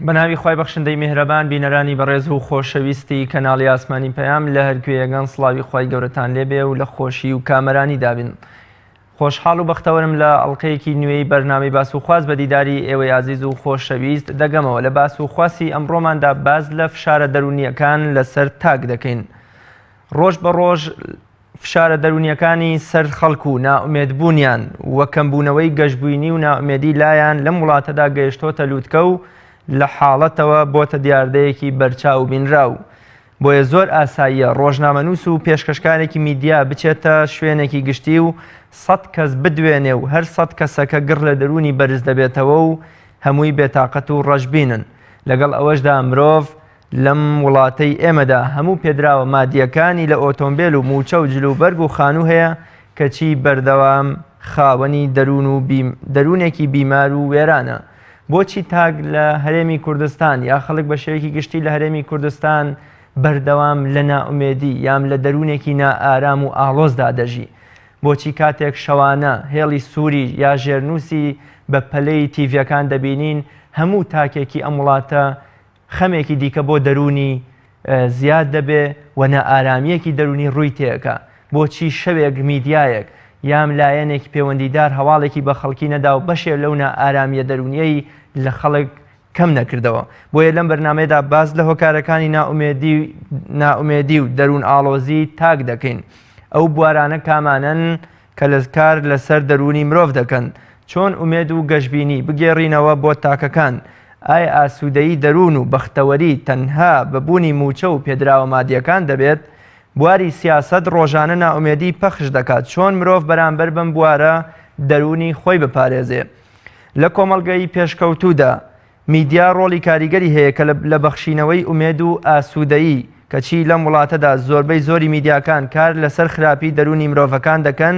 بەناوی خوای بەخشندەی میهرەبان بینەرانی بەڕێز و خۆشەویستی کەناڵی ئاسمانی پەیام لە هەرگوێیەگەن سڵاوی خوای گەورەتان لێبێ و لە خۆشی و کامەرانی دابین. خۆشحاڵ و بەختەوەرم لە ئەڵلقەیەکی نوێی بەرنامەی باس و خواست بە دیداری ئێوەی عزیز و خۆشەویست دەگەمەوە. لە باس و خواستی ئەمڕۆماندا باز لە فشارە دەرونیەکان لەسەر تاک دەکەین. ڕۆژ بە ڕۆژ فشارە دەرونیەکانی سەر خەڵکو و نائومێدبوونیان وە کەمبوونەوەی گەشتبوونی و نائومێدی لایەن لەم وڵاتەدا گەیشتۆتە لووتکە و لە حاڵەتەوە بۆتە دیاردەیەکی بەرچاو بینراو. بۆیە زۆر ئاساییە ڕۆژنامەنووس و پێشکەشکارێکی میدیا بچێتە شوێنێکی گشتی و 100 کەس بدوێنێ و هەر 100 کەسەکە گڕ لە دەرونی بەرز دەبێتەوە و هەمووی بێتاقەت و ڕەشبینن. لەگەڵ ئەوەشدا مرۆڤ لەم وڵاتەی ئێمەدا هەموو پێدراوە مادیەکانی لە ئۆتۆمبیل و موچە و جلوبەرگ و خانوو هەیە کەچی بەردەوام خاوەنی دەرونێکی بیمار و وێرانە. بۆچی تاک لە هەرێمی کوردستان یا خەڵک بە شێوەیەکی گشتی لە هەرێمی کوردستان بەردەوام لە نائومێدی یام لە دەرونێکی نائارام و ئاڵۆزدا دەژی؟ بۆچی کاتێک شەوانە هێڵی سووری یا ژێرنووسی بە پەلەی تیڤەکان دەبینین هەموو تاکێکی ئەم وڵاتە خەمێکی دیکە بۆ دەرونی زیاد دەبێ و نائارامیەکی دەرونی ڕووی تێکە؟ بۆچی شەوێک میدیایەک یام لایەنێکی پەیوەندیدار هەواڵێکی بە خەڵکی نەدا و بەشێ لەو نائارامیە دەرونیەی لە خەڵک کەم نەکردەوە؟ بۆیە لەم بەرنامەیەدا باز لە هۆکارەکانی نائومێدی و دەرون ئاڵۆزی تاک دەکەین. ئەو بوارانە کامانن کە لە کار لەسەر دەرونی مرۆڤ دەکەن. چۆن ئومێد و گەشتبینی بگێڕینەوە بۆ تاکەکان؟ ئایا ئاسوودەیی دەرون و بەختەوەری تەنها بەبوونی موچە و پێدراوە مادیەکان دەبێت؟ بواری سیاسەت ڕۆژانە نائومێدی پەخش دەکات. چۆن مرۆڤ بەرامبەر بەم بوارە دەرونی خۆی بپارێزێ؟ لە کۆمەڵگەی پێشکەوتوودا میدیا ڕۆڵی کاریگەری هەیە کە لە بەخشینەوەی ئومێد و ئاسوودەیی کەچی لەم وڵاتەدا زۆربەی زۆری میدیاکان کار لەسەر خراپی دەرونی مرۆڤەکان دەکەن.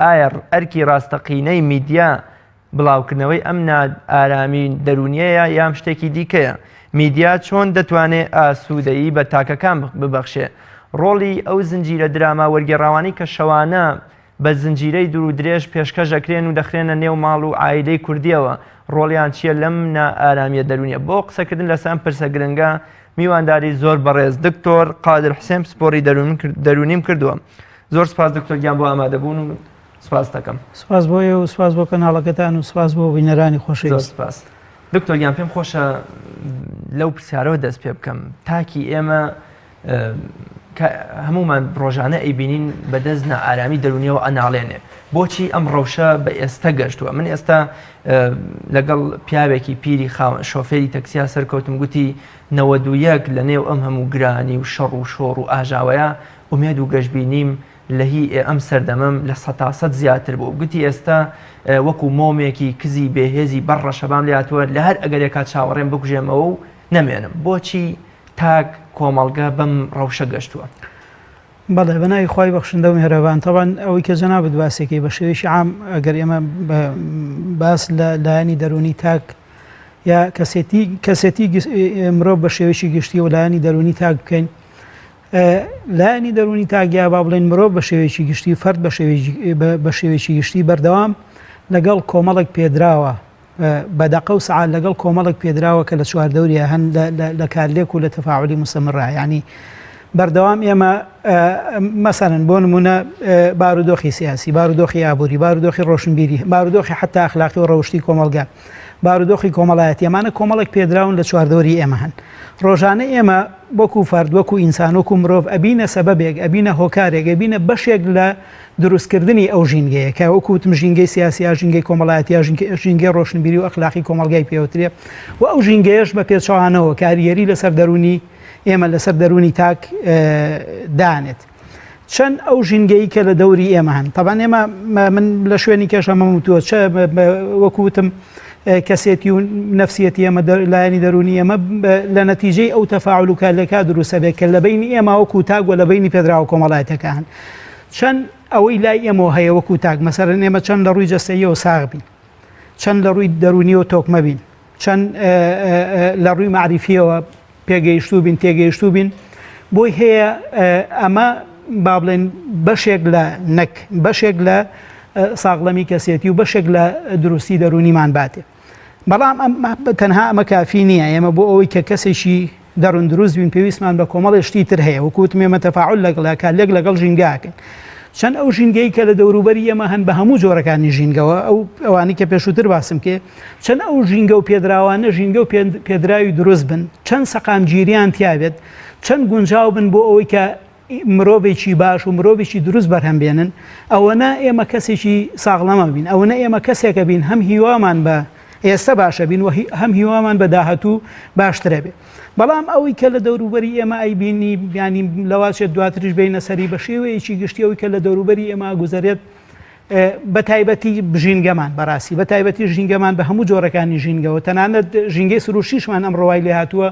ئایا ئەرکی ڕاستەقینەی میدیا بڵاوکردنەوەی ئەم نائارامی دەرونیەیە یام شتێکی دیکەیە؟ میدیا چۆن دەتوانێت ئاسوودەیی بە تاکەکان ببەخشێ؟ ڕۆڵی ئەو زنجیرە دراما وەرگێڕاوانی کە شەوانە بە زنجیرەی دوور و درێژ پێشکەش دەکرێن و دەخرێنە نێو ماڵ و عایلەی کوردیەوە ڕۆڵیان چییە لەم نائارامیە دەرونیە؟ بۆ قسەکردن لەسەر ئەم پرسە گرنگە میوانداری زۆر بەڕێز دکتۆر قادر حوسێن پسپۆڕی دەرونیم کردووە. زۆر سپاس دکتۆر گیان بۆ ئامادەبوون و سپاس دەکەم. سپاس بۆیە و سپاس بۆ کەناڵەکەتان و سپاس بۆ بینەرانی خۆشەویست. سپاس دکتۆر گیان. پێم خۆشە لەو پرسیارەوە دەست پێ بکەم. تاکی ئێمە هەمومان ڕۆژانە ئەیبینین بەدەست نائارامی دەرونیەوە ئەناڵێنێ. بۆچی ئەم ڕەوشە بە ئێستا گەشتووە؟ من ئێستا لەگەڵ پیاوێکی پیری شۆفێری تەکسیا سەرکەوتم گوتی 91 لە نێو ئەم هەموو گرانی و شەڕ و شۆڕ و ئاژاوەیە ئومێد و گەشتبینیم لە هی ئەم سەردەمەم لە 100% زیاتر بوو. گوتی ئێستا وەکو مۆمێکی کزی بێهێزی بەڕە شەبام لاتوە لە هەر ئەگەرێکا چاوەڕێم بکوژێمەوە و نەمێنم. بۆچی تاک کۆمەڵگە بەم ڕەوشە گەشتووە؟ بەڵێ بەناوی خوای بەخشندە و میهرەبان. تەبەن ئەوەی کە جەنابەت باسێکی بە شێوەیەکی عام ئەگەر ئێمە باس لە لایەنی دەرونی تاک یا کەسێتی مرۆڤ بە شێوەیەکی گشتی و لایەنی دەرونی تاک بکەین، لایەنی دەرونی تاک یا با بڵێن مرۆڤ بە شێوەیەکی گشتی فرد بە شێوەیەکی گشتی بەردەوام لەگەڵ کۆمەڵێک پێدراوە بەدەقە و سەعات لەگەڵ کۆمەڵێک پێدراوە کە لە چواردەوریە هەن لە کارلێک و لە تەفاعلی مستەمڕە. یعنی بەردەوام ئێمە مەسەرەن بۆ نمونە بارودۆخی سیاسی، بارودۆخی ئابووری، بارودۆخی ڕۆشنبیری، بارودۆخی حتا ئەخلاقی و ڕەوشتی کۆمەلگا، بارودۆخی کۆمەڵایەتی، ئەمانە کۆمەڵێک پێدراون لە چواردەوری ئێمە هەن. ڕۆژانە ئێمە وەکو فرد وەکو ئینسان وەکو مرۆڤ ئەبینە سەبەبێک، ئەبینە هۆکارێک، ئەبینە بەشێک لە دروستکردنی ئەو ژینگەیە کە وەکوتم ژینگەی سیاسی یا ژینگەی کۆمەڵایەتی یا ژینگەی ڕۆشنبیری و ئەخلاقی کۆمەلگای پێوترێ و ئەو ژینگەیەش بە پێچەوانەوە کاریگەری لەسەر دەرونی ئێمە لەسەر دەرونی تاک دانێت. چەند ئەو ژینگەی کە لە دەوری ئێمە هەن. تەبان ئێمە من لە شوێنی کێشەمە وتووە چ وەکوتم کەسێتی و نەفسیەتی ئێمە لایەنی دەرونی ئێمە لە نەتیجەی ئەو تەفاعل و کارلێکا دروستە بێت کە لە بینی ئێمە وەکو تاک و لە بینی پێدراوە کۆمەڵایەتەکە هەن. چەند ئەوەی لای ئێمە هەیە وەکو تاک، مەسەرەن ئێمە چەند لە ڕووی جەستەییەوە ساغ بین، چەند لە ڕووی دەرونیەوە تۆکمە بین، چەند لە ڕووی معریفیەوە پێگەیشتوو بین تێگەیشتوو بین. بۆی هەیە ئەمە با بڵێن بەشێک لە نەک بەشێک لە ساغڵەمی کەسێتی و بەشێک لە دروستی دەرونیمان باتێ. بەڵام تەنها ئەمە کافی نییە ئێمە بۆ ئەوەی کە کەسێکی دەڕون دروست بین پێویستمان بە کۆمەڵی شتی تر هەیە وەکوت مێمە تەفاعل لەگەڵاکە لێک لەگەڵ ژینگاکەن چەند ئەو ژینگەی کە لە دەوروبەری ئێمە هەن بە هەموو جۆرەکانی ژینگەوە ئەوانی کە پێشووتر باسم کێ چەند ئەو ژینگە و پێدراوانە ژینگە و پێدراوی دروست بن چەند سەقامگیریان تیابێت چەند گونجاو بن بۆ ئەوەی کە مرۆڤێکی باش و مرۆڤێکی دروست بەرهەمبێنن ئەوەنە ئێمە کەسێکی ساغڵەمە بین ئەوەنە ئێمە کەسێکە بین هەم هیوامان بە ئێستا باشە بین و هەم هیوامان بە داهاتوو باشترە بێ بەڵام ئەوەی کە لە دەوروبەری ئێمە ئەیبینی بیانی لەواشێت دواتریش بینە سەری بە شێوەیەکی گشتی ئەوی کە لە دەوروبەری ئێمە گوزارێت بە تایبەتی ژینگەمان بەڕاستی بە تایبەتی ژینگەمان بە هەموو جۆرەکانی ژینگەوە تەنانەت ژینگەی سروشتیشمان ئەم ڕۆوای لێ هاتووە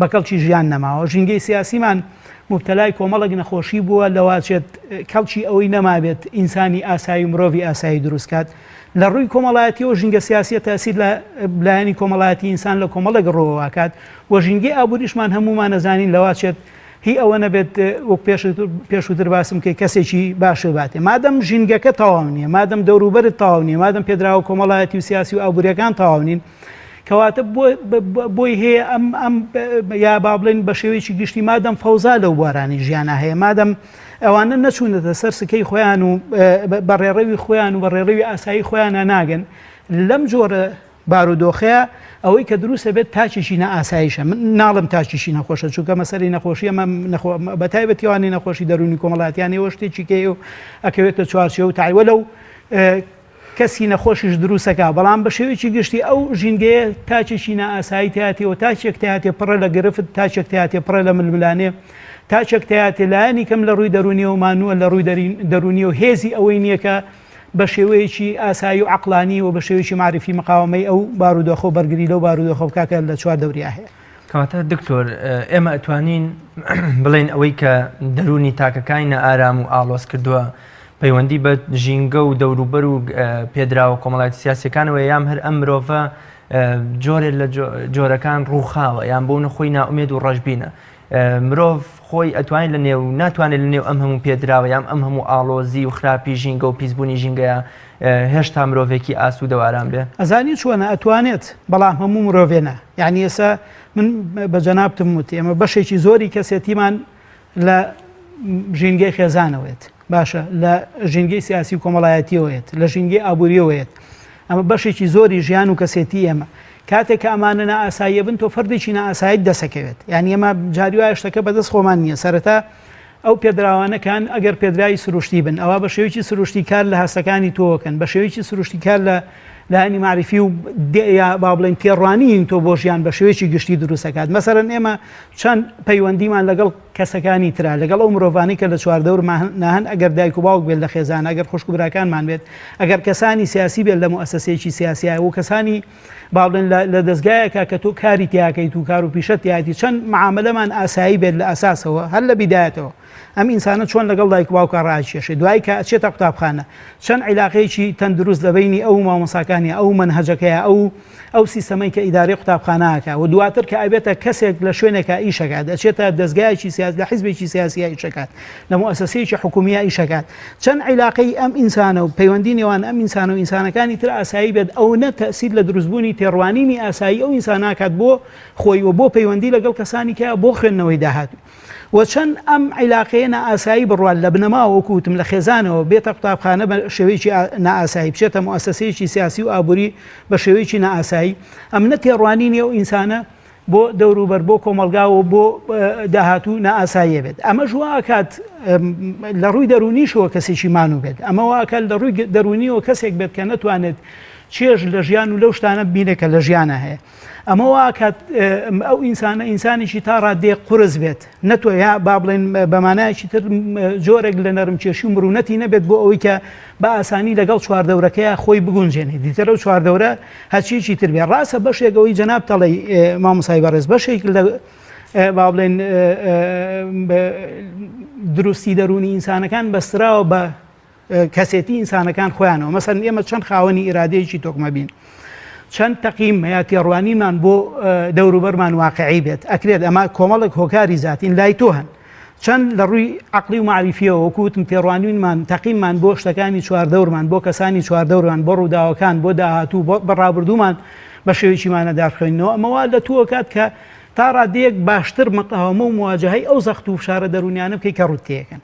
بە کەڵکی ژیان نەماوە ژینگەی سیاسیمان مبتلای کۆمەڵێک نەخۆشی بووە لەواشێت کەڵکی ئەوەی نەمابێت ئینسانی ئاسایی مرۆڤی ئاسایی دروستکات لە ڕووی کۆمەڵایەتیەوە ژینگە سیاسیە تاسیر لە لایەنی کۆمەڵایەتی ئینسان لە کۆمەڵێک ڕۆواکات و ژینگەی ئابووریشمان هەمومان نەزانین لەواشێت هی ئەوە نەبێت وەک پێشووتر باسم کە کەسێکی باشە باتێ مادەم ژینگەکە تەواو نییە مادەم دەوروبەرت تەواو نییە مادەم پێدراوە کۆمەڵایەتی و سیاسی و ئابوووریەکان تەواو نین کەواتە بۆی هەیە ئەم یا با بڵێن بە شێوەیەکی گشتی مادەم فەوزا لەو بوارانی ژیانە هەیە مادەم ئەوانە نەچوونەتە سەر سکەی خۆیان و بەڕێڕەوی خۆیان و بەڕێڕەوی ئاسایی خۆیانە ناگەن لەم جۆرە بارودۆخەیە ئەوەی کە دروستە بێت تاچێکی نەئاساییشە من ناڵم تاچیشی نەخۆشە چونکە مەسەری نەخۆشی ئەمە بە تایبەتیوانی نەخۆشی دەرونی کۆمەڵاتیانەوە شتێکی کێ و ئەکەوێتە چوارچێوە و تایوە لەو کەسی نەخۆشیش دروستەکە بەڵام بە شێوەیەکی گشتی ئەو ژینگەیە تاچێکی نائاسایی تاتێەوە تاچێک تاتێ پڕە لە گرفت تاچێک تاتێ پڕە لە ململانێ تاچێک تاتێ لایەنی کەم لە ڕووی دەرونیەوە مانووە لە ڕووی دەرونی و هێزی ئەوەی نییە کە بە شێوەیەکی ئاسایی و عقلانی و بە شێوەیەکی معرفی مقاومەی ئەو بارودۆخە و بەرگری لەو بارودۆخە بکاکە لە چوار دەوریا هەیە کەواتە دکتۆر ئێمە ئەتوانین بڵێن ئەوەی کە دەرونی تاکەکانی نەئارام و ئاڵۆز کردووە پەیوەندی بە ژینگە و دەوروبەر و پێدراوە کۆمەڵایەتی سیاسیەکانەوە یام هەر ئەم مرۆڤە جۆرێک لە جۆرەکان ڕووخاوە یان بۆ نەخۆی ناومێد و ڕەشبینە مرۆڤ خۆی ئەتوانێت لە نێو ناتوانێت لە نێو ئەم هەموو پێدراوە یان ئەم هەموو ئاڵۆزی و خراپی ژینگە و پیسبوونی ژینگەیە هێشتا مرۆڤێکی ئاسوودە و ئارام بێ ئەزانی چۆنە ئەتوانێت بەڵام هەموو مرۆڤێنە یعنی ئێستا من بە جەنابتم وتی ئێمە بەشێکی زۆری کەسێتیمان لە ژینگەی خێزانەوەیت باشە لە ژینگەی سیاسی و کۆمەڵایەتیەوەیەت لە ژینگەی ئابوووریەوەیەت ئەمە بەشێکی زۆری ژیان و کەسێتی ئێمە کاتێک کە ئەمانە نائاساییە بن تۆ فەردێکی نائاساییت دەسەکەوێت یعنی ئێمە جاری وایە شتەکە بەدەست خۆمان نییە سەرەتا ئەو پێدراوانەکان ئەگەر پێدراوی سروشتی بن ئەوە بە شێوەیەکی سروشتی کار لە هەستەکانی تۆکەن بە شێوەیەکی سروشتی کار لە لایەنی معرفی و با بڵێن پێڕوانین تۆ بۆ ژیان بە شێوەیەکی گشتی دروستەکات مەسەرەن ئێمە چەند پەیوەندیمان لەگەڵ کەسەکانی ترا لەگەڵ ئەو مرۆڤانی کە لە چواردەور ناهەن ئەگەر دایک و باوک بێت لە خێزان ئەگەر خوشک و براکانمان بێت ئەگەر کەسانی سیاسی بێت لە موسسەیەکی سیاسیە و کەسانی با بڵێن لە دەستگایەکە کە تۆ کاری تیاکەیت و کار و پیشە تیاتی چەند معاملەمان ئاسایی بێت لە ئەساسەوە هەر لە بیدایەتەوە ئەم ئینسانە چۆن لەگەڵ دایک و باوکە ڕاکێشێ دوای کە ئەچێتە قوتابخانە چەند عیلاقەیەکی تەندروست لەبینی ئەو مامۆساکانی ئەو منهەجەکەیە ئەو سیستەمەی کە ئیداری قوتابخانەکە و دواتر کە ئەبێتە کەسێک لە شوێنێکە ئیشەکات دەچێتە دەستگایەکی سیاسی لە حیزبێکی سیاسی ئیشەکات لە موسسەیەکی حکومیە ئیشەکات چەند عیلاقەی ئەم ئینسانە و پەیوەندی نێوان ئەم ئینسان و ئینسانەکانی تر ئاسایی بێت ئەو نە تەسیر لە دروستبوونی تێڕوانینی ئاسایی ئەو ئینساناکات بۆ خۆی و بۆ پەیوەندی لەگەڵ کەسانی کە بۆ خوێندنەوەی داهاتوو و چەند ئەم عیلاقەیە نائاسایی بڕوان لە بنەماوە وەکوتم لە خێزانەوە بێتە قوتابخانە بە شێوەیەکی نائاسایی بچێتە موسسەیەکی سیاسی و ئابووری بە شێوەیەکی نائاسایی ئەم نە تێڕوانینی ئەو ئینسانە بۆ دەوروبەر بۆ کۆمەلگاوە بۆ داهاتوو نائاساییە بێت ئەمە ژواکات لە ڕووی دەرونیشەوە کەسێکی مانوو بێت ئەمە واکە لە ڕووی دەرونیەوە کەسێک بێت کە نەتوانێت چێژ لە ژیان و لەو شتانە بینێکە لە ژیانە هەیە ئەمە واکات ئەو ئینسانە ئینسانێکی تا ڕادێ قورس بێت نەتوە یا با بڵێن بەمانایەکی تر جۆرێک لە نەرمکێشی و مرونەتی نەبێت بۆ ئەوەی کە بە ئاسانی لەگەڵ چواردەورەکەیە خۆی بگونجێنێت دیتەرە و چواردەورە هەچیەکی تر بێت ڕاستە بەشێکەوەی جەناب تەڵی مامۆسای بەڕێز بەشێک لە با بڵێن دروستی دەرونی ئینسانەکان بەستراوە بە کەسێتی ئینسانەکان خۆیانەوە مەسەن ئێمە چەند خاوەنی ئیرادەیەکی تۆکمە بین چەند تەقیم یا تێڕوانیمان بۆ دەوروبەرمان واقعی بێت ئەکرێت ئەمە کۆمەڵێک هۆکاری زاتین لای تۆ هەن چەند لە ڕووی عقلی و معریفیەوە وەکوتم تێڕوانینمان تەقیممان بۆ شتەکانی چواردەورمان بۆ کەسانی چواردەورمان بۆ ڕووداوەکان بۆ داهاتوو بۆ بەڕابردوومان بە شێوەیەکی مانەدار خوێنەوە ئەمەوە لە تووە کات کە تا ڕادەیەک باشتر مەقاومە و مواجهەی ئەو زەخت و فشارە دەرونیانە بکەی کە ڕوتەیەکەن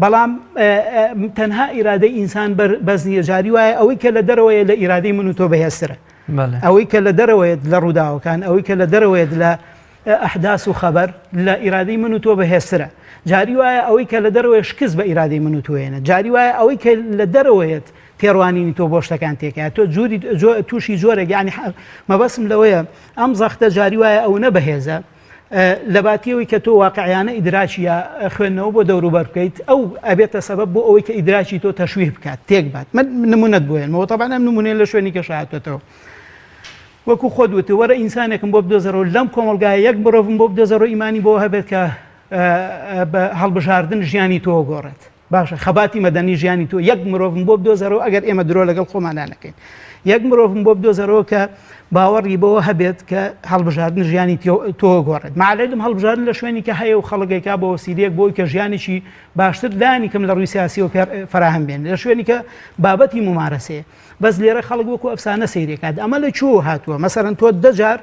بەڵام تەنها ئیرادەی ئینسان بەس نیە جاری وایە ئەوەی کە لە دەرەوەیە لە ئیرادەی من و تۆ بەهێزترە ئەوەی کە لە دەرەوەیت لە ڕووداوەکان ئەوەی کە لە دەرەوەیت لە ئەحداس و خەبەر لە ئیرادەی من و تۆ بەهێزترە جاری وایە ئەوەی کە لە دەرەوەی شکست بە ئیرادەی من و تۆێنە جاری وایە ئەوەی کە لە دەرەوەیت تێڕوانینی تۆ بۆ شتەکان تێکە تۆ جووری تووشی جۆرێک یانی مەبەسم لەوەیە ئەم زەختە جاری وایە ئەو نەبەهێزە لە باتیەوەی کە تۆ واقعیانە ئیدراچیە خوێندنەوە بۆ دەوروبەر بکەیت ئەو ئەبێتە سەبەب بۆ ئەوەی کە ئیدراچی تۆ تەشویح بکات تێک بات نمونەت بۆێنەوە تەبان ئەم نمونێ لە شوێنی کە شایەتەوە وەکو خۆت وتە وەرە ئینسانێکم بۆ بدۆزەرەوە لەم کۆمەلگایە یەک مرۆڤم بۆ بدۆزەرەوە ئیمانی بۆ هەبێت کە هەڵبژاردن ژیانی تۆ گۆڕێت باشە خەباتی مەدەنی ژیانی تۆ یەک مرۆڤم بۆ بدۆزەرەوە ئەگەر ئێمە درۆ لەگەڵ خۆمانە نەکەین یەک مرۆڤم بۆ بدۆزەرەوە کە باوەڕی بەوە هەبێت کە هەڵبژاردن ژیانی تۆ گۆڕێت معلەلم هەڵبژاردن لە شوێنی کە هەیە و خەڵگێکا بە وسیلەیەک بۆی کە ژیانێکی باشتر دانی کەم لە ڕووی سیاسی و فراهم بێن لە شوێنی کە بابەتی ممارەسەیە بەس لێرە خەڵک وەکو ئەفسانە سەیرێکات ئەمە لە چۆ هاتووە مەسەرەن تۆ دەجار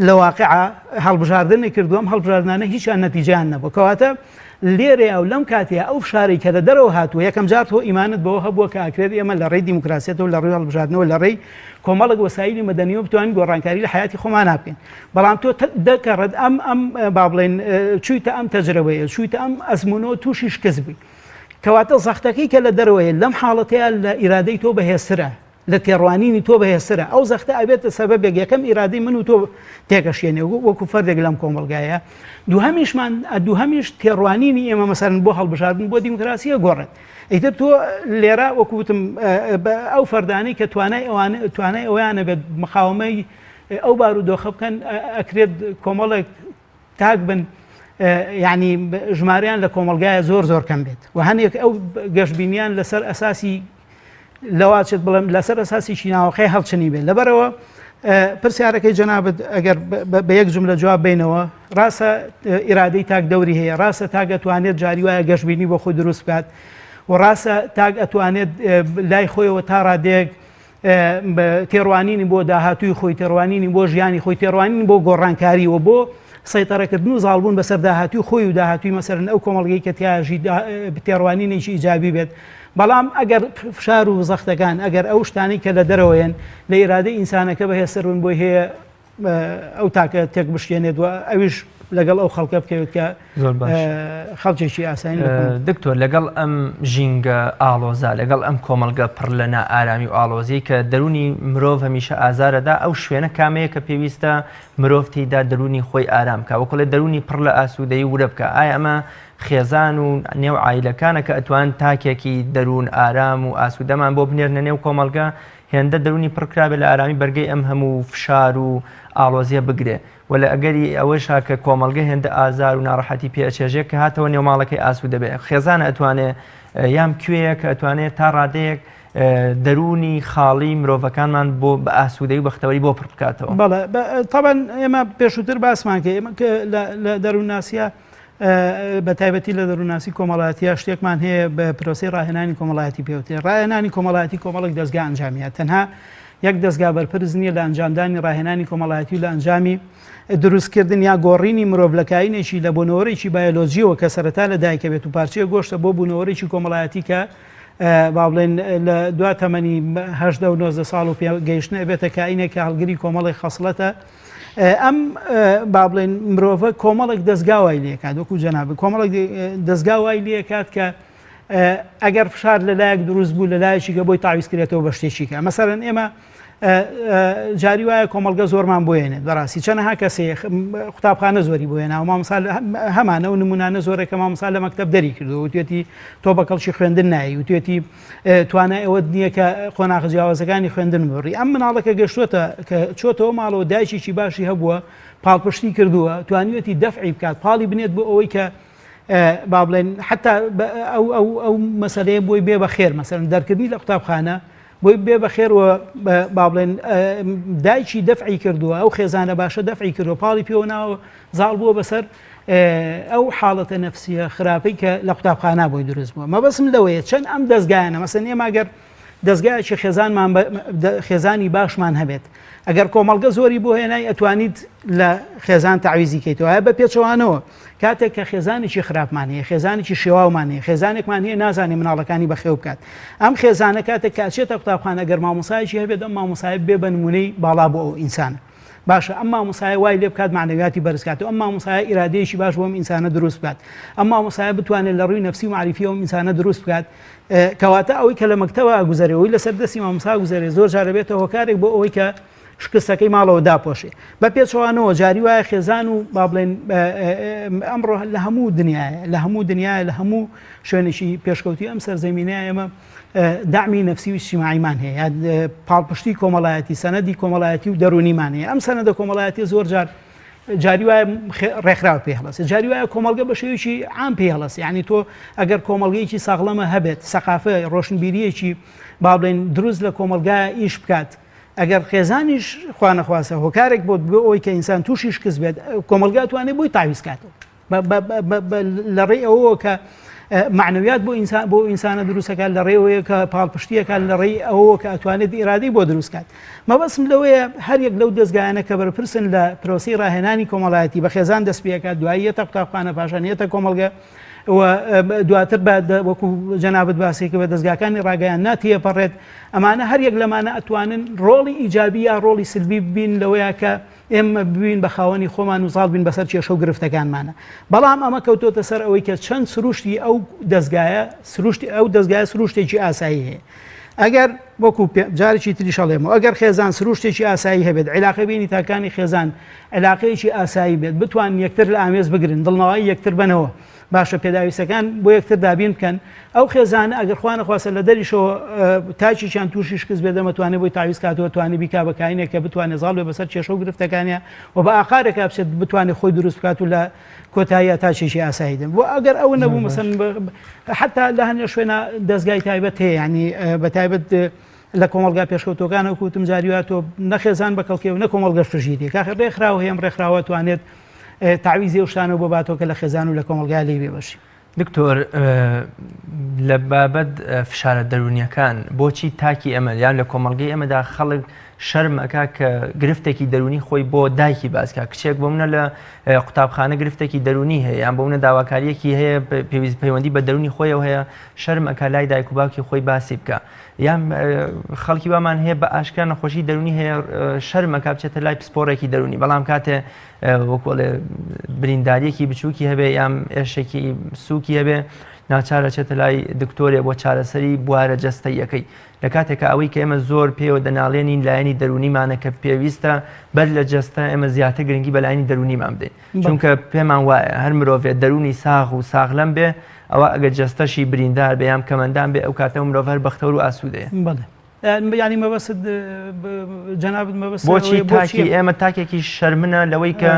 لە واقعە هەڵبژاردنی کردووەم هەڵبژاردنانە هیچیان نەتیجیان نەبوو کەواتە لێرە ئەو لەم کاتەیە ئەو شارەی کە لە دەرەوە هاتووە یەکەم جار تۆ ئیمانت بەوە هەبووە کە ئاکرێت ئێمە لە ڕێی دیموکراسیەتەوە لە ڕووی هەڵبژاردنەوە لە ڕێی کۆمەڵک وەسایلی مەدەنیەوە بتوانین گۆڕانکاری لە حیاتی خۆمان ناکەین بەڵام تۆ دەکەڕێت ئەم با بڵێن چوویتە ئەم تەجربەیە چوویتە ئەم ئەزمونەوە تووشی شکست بووی کەواتە زەختەکەی کە لە دەرەوەیە لەم حاڵەتەیە لە ئیرادەی تۆ بەهێزترە لە تێڕوانینی تۆ بەهێزترە ئەو زەختە ئەبێتە سەبەبێک یەکەم ئیرادەی من و تۆ تێکەشێنێ وەکو فەردێک لەم کۆمەلگایە دووهەمیش تێڕوانینی ئێمە مەسەرن بۆ هەڵبژاردن بۆ دیموکراسیە گۆڕێت ئیتر تۆ لێرە وەکوتم ئەو فەردانەی کە توانای ئەویانە بێت مقاومەی ئەو بارودۆخە بکەن ئەکرێت کۆمەڵێک تاک بن یعنی ژمارەیان لە کۆمەلگایە زۆر کەم بێت و هەنێک ئەو گەشتبینیان لەسەر ئەساسی لەواچێت بڵێم لەسەر ئەساسیی ناوەخەی هەڵچنی بێت لەبەرەوە پرسیارەکەی جەنابەت ئەگەر بە یەک جملە جواب بینەوە ڕاستە ئیرادەی تاک دەوری هەیە ڕاستە تاک ئەتوانێت جاری وایە گەشتبینی بۆ خۆی دروست بکات و ڕاستە تاک ئەتوانێت لای خۆیەوە تا ڕادێک تێڕوانینی بۆ داهاتووی خۆی تێڕوانینی بۆ ژیانی خۆی تێڕوانین بۆ گۆڕانکاری و بۆ سەیطەرەکردن و زاڵبوون بەسەر داهاتووی خۆی و داهاتووی مەسەرن ئەو کۆمەڵگەی کە تیاژی تێڕوانینێکی ئیجابی بێت بەڵام ئەگەر فشار و زەختەکان ئەگەر ئەو شتانی کە لە دەرەوەیەن لە ئیرادەی ئینسانەکە بەهێزترن بۆی هەیە ئەو تاکە تێک بشکێنێت و ئەویش لەگەڵ ئەو خەڵکە بکەوێت کە خەڵکێکی ئاسانی دکتۆر لەگەڵ ئەم ژینگە ئاڵۆزا لەگەڵ ئەم کۆمەلگە پڕ لە نائارامی و ئاڵۆزی کە دەرونی مرۆڤ هەمیشە ئازارەدا ئەو شوێنە کامەیە کە پێویستە مرۆڤ تێیدا دەرونی خۆی ئارام کە وەکو لە دەرونی پڕ لە ئاسوودەیی ورە بکە ئایا ئەمە خێزان و نێو عایلەکانە کە ئەتوان تاکێکی دەروون ئارام و ئاسوودەمان بۆ بنێرنە نێو کۆمەلگە هێندە دەرونی پڕکرابێت لە ئارامی بەرگەی ئەم هەموو فشار و ئاڵۆزیە بگرێ ولا ئەگەری ئەوەشا کە کۆمەلگە هێندە ئازار و ناڕەحەتی پێچێژێک کە هاتەوە نێوماڵەکەی ئاسوودە بێت خێزانە ئەتوانێت یام کوێیە کە ئەتوانێت تا ڕادەیەک دەرونی خاڵی مرۆڤەکانمان بۆ بە ئاسوودەی و بەختەوەری بۆ پڕ بکاتەوە بەڵێ طبعاً ئێمە پێشووتر باسمان کە ئێمە لە دەروونناسیە بە تایبەتی لە دەروونناسی کۆمەڵایەتیە شتێکمان هەیە بە پرۆسی ڕاهێنانی کۆمەڵایەتی پێوتێ ڕاهێنانی کۆمەڵایەتی کۆمەڵک دەستگا ئەنجامیە تەنها یەک دەستگا بەرپرس نییە لە ئەنجامدانی ڕاهێنانی کۆمەڵایەتی و لە ئەنجامی دروستکردن یا گۆڕینی مرۆڤلەکاینێکی لە بوونەوەرێکی بایۆلۆژیەوە کە سەرەتا لە دایکە بێت و پارچەیە گۆشتە بۆ بوونەوەرێکی کۆمەڵایەتی کە با بڵێن لە دوا تەمەنی 19 ساڵ و گەیشتنە بێتە کائینێکە هەڵگری کۆمەڵی خەسڵەتە ئەم با بڵێن مرۆڤە کۆمەڵێک دەستگاوای لێکات وەکو جەناب کۆمەڵێک دەستگاوای لێکات کە ئەگەر فشار لەلایەک دروست بوو لەلایەکی کە بۆی تاویزکرێتەوە بە شتێکی کە مەسەرەن ئێمە جاری وایە کۆمەلگە زۆرمان بۆێنێت بەڕاستی چەنەها کەسێ قوتابخانە زۆری بۆێناوە مامۆستا هەمانە و نمونانە زۆرێکە مامۆستا لە مەکتەب دەری کردو و توێتی تۆ بە کەڵکی خوێندن نایی و توێتی توانای ئەوە نییە کە قۆناغ جیاوازەکانی خوێندن بڕی ئەم مناڵەکە گەشتووەتە کە چۆتەوە ماڵەوە دایکێکی باشی هەبووە پاڵپشتی کردووە توانیوەتی دەفعی بکات پاڵی بنێت بۆ ئەوەی کە با بڵێن حتا ئەو مەسەلەیە بۆی بێ بە خێر مەسەرن دەرکردنی لە قوتابخانە بۆی بێ بە خێرەوە با بڵێن دایکی دەفعی کردووە ئەو خێزانە باشە دەفعی کردووە پاڵی پێوە ناوە زاڵ بووە بەسەر ئەو حاڵەتە نەفسیە خراپەی کە لە قوتابخانە بۆی دروست بووە مەبەسم لەوەیە چەند ئەم دەستگایانە مەسەن ئێمە ئەگەر دەستگایکی خێزانی باشمان هەبێت ئەگەر کۆمەڵگە زۆری بۆ هێنای ئەتوانیت لە خێزان تعویزی کەیتەوە بە پێچەوانەوە کاتێک کە خێزانێکی خراپمان هەیە خێزانێکی شێواومان هەیە خێزانێکمان هەیە نازانێ مناڵەکانی بەخێو بکات ئەم خێزانە کاتێک کاچێتە قوتابخانە ئەگەر مامۆسایەکی هەبێت ئەم مامۆسایە بێ بە نمونەی باڵا بۆ ئەو ئینسانە باشە ئەم مامۆسایە وای لێ بکات معنەویاتی بەرزکاتەوە ئەم مامۆسایە ئیرادەیەکی باش بۆ ئەم ئینسانە دروست بکات ئەم مامۆسایە بتوانێت لە ڕووی نەفسی و معریفی ئەم ئینسانە دروست بکات کەواتە ئەوەی کە لە مەکتەبە گوزارەوەی لەسەر دەستی مامۆسا گوزارێ زۆر جارە بێتە هۆکارێک بۆ ئەوەی کە شکستەکەی ماڵەوە داپۆشێ بە پێچەوانەوە جاری وایە خێزان و با بڵێن ئەمڕۆ لە هەموو دنیاە لە هەموو شوێنێکی پێشکەوتی ئەم سەرزەمینەیە ئێمە دامی نفسی و اجتماعیمان هەیە پاڵپشتی کۆمەڵایەتی سەنەدی کۆمەڵایەتی و دەرونیمان هەیە ئەم سەنەدە کۆمەڵایەتی زۆر جار جاری وایە ڕێکخراو پێ هەڵەسێ جاری وایە کۆمەڵگە بە شێوەیەکی عام پێ هەڵەسێ یعنی تۆ ئەگەر کۆمەڵگەیەکی ساغڵەمە هەبێت سەقافە ڕۆشنبیریەکی با بڵێن دروست لە کۆمەلگایە ئیش بکات ئەگەر خێزانیش خوا نەخواسە هۆکارێک بۆ ئەوەی کە ئینسان تووشی شکست بێت کۆمەلگا توانێت بۆی تاویز کاتەوە لە ڕێی ئەوەوە کە معنویات بۆ ئینسانە دروستەکە لە ڕێوەیە کە پاڵپشتیەکە لە ڕێی ئەوە کە ئەتوانێت ئیرادەی بۆ دروستکات مەبەستم لەوەیە هەریەک لەو دەستگایانە کە بەرپرسن لە پرۆسی ڕاهێنانی کۆمەڵایەتی بە خێزان دەست پێکات دوایی یەتە قوتابخانە پاشانیەتە کۆمەلگە دواتر وەکو جەنابەت باسێکە بە دەستگاکانی ڕاگەیان ناتیەپەڕێت ئەمانە هەریەک لەمانە ئەتوانن ڕۆڵی ئیجابی یا ڕۆڵی سلبی ببین لەوەیە کە ئێمە ببین بە خاوەنی خۆمان و زاڵ بین بەسەر کێشە و گرفتەکانمانە بەڵام ئەمە کەوتۆتە سەر ئەوەی کە چەند سروشتی ئەو دەستگایە سروشتێکی ئاسایی هەیە ئەگەر وەکو جارێکی تریشەڵێمەوە ئەگەر خێزان سروشتێکی ئاسایی هەبێت علاقەی بینی تاکانی خێزان علاقەیەکی ئاسایی بێت بتوان یەکتر لە ئامێز بگرن دڵنەوەی یەکتر بنەوە باشە پێداویستەکان بۆ یەکتر دابین بکەن ئەو خێزانە ئەگەر خوا نەخواسە لە دەریشەوە تاچیان تووشی شکست بێت دەمەتوانێت بۆی تاویز کاتەوە توانی بیکا بەکاینێک کە بتوانێت زاڵ بێ بەسەر کێشە و گرفتەکانیە و بە ئاخارێکا بچێت بتوانێت خۆی دروست بکات و لە کۆتاییە تاچێکی ئاسایی دەن بۆ ئەگەر ئەوە نەبوو مەسەن حتا لە هەندێک شوێنە دەستگای تایبەت هەیە ینی بە تایبەت لە کۆمەلگا پێشکەوتەکانە وەکوتم جاریواتۆ نەخێزان بەکەڵکێ و نە کۆمەلگەشت ژیری کاخ ڕێکخراوە هەیەم ڕێکخراوە توانێت تعویزی ئەو شتانە بۆ باتۆکە لە خێزان و لە کۆمەلگا لێ بێ بەشی دکتۆر لە بابەت فشارە دەرونیەکان بۆچی تاکی ئەمە یان لە کۆمەڵگەی ئەمەدا خەڵک شەرمەکە کە گرفتێکی دەرونی خۆی بۆ دایکی باسکە کچێک بۆ منە لە قوتابخانە گرفتێکی دەرونی هەیە یان بۆ منە داواکاریەکی هەیە پەیوەندی بە دەرونی خۆیەوە هەیە شەرمەکە لای دایک و باوکی خۆی باسی بکە یان خەڵکی بامان هەیە بە ئاشکرا نەخۆشی دەرونی هەیە شەرمەکە بچێتە لای پسپۆڕێکی دەرونی بەڵام کاتێ وەکوڵێ برینداریەکی بچووکی هەبێ یان ئێشێکی سووکی هەبێ ناچارە چێتە لای دکتۆرێ بۆ چارەسەری بوارە جەستەیەکەی لە کاتێکە ئەوەی کە ئێمە زۆر پێوە دەناڵێنین لایەنی دەرونیمانە کە پێویستە بەر لە جەستە ئێمە زیاتر گرنگی بە لایەنی دەرونیمان بدەین چونکە پێمان وایە هەر مرۆڤێت دەرونی ساغ و ساغلەم بێ ئەوە ئەگەر جەستەشی بریندار بێ یان کەمەندان بێ ئەو کاتە مرۆڤ هەر بەختەور و ئاسوودەیە ینی مەبەست جەنابەت مەبەست بۆچی تاکی ئێمە تاکێکی شەرمنە لەوەی کە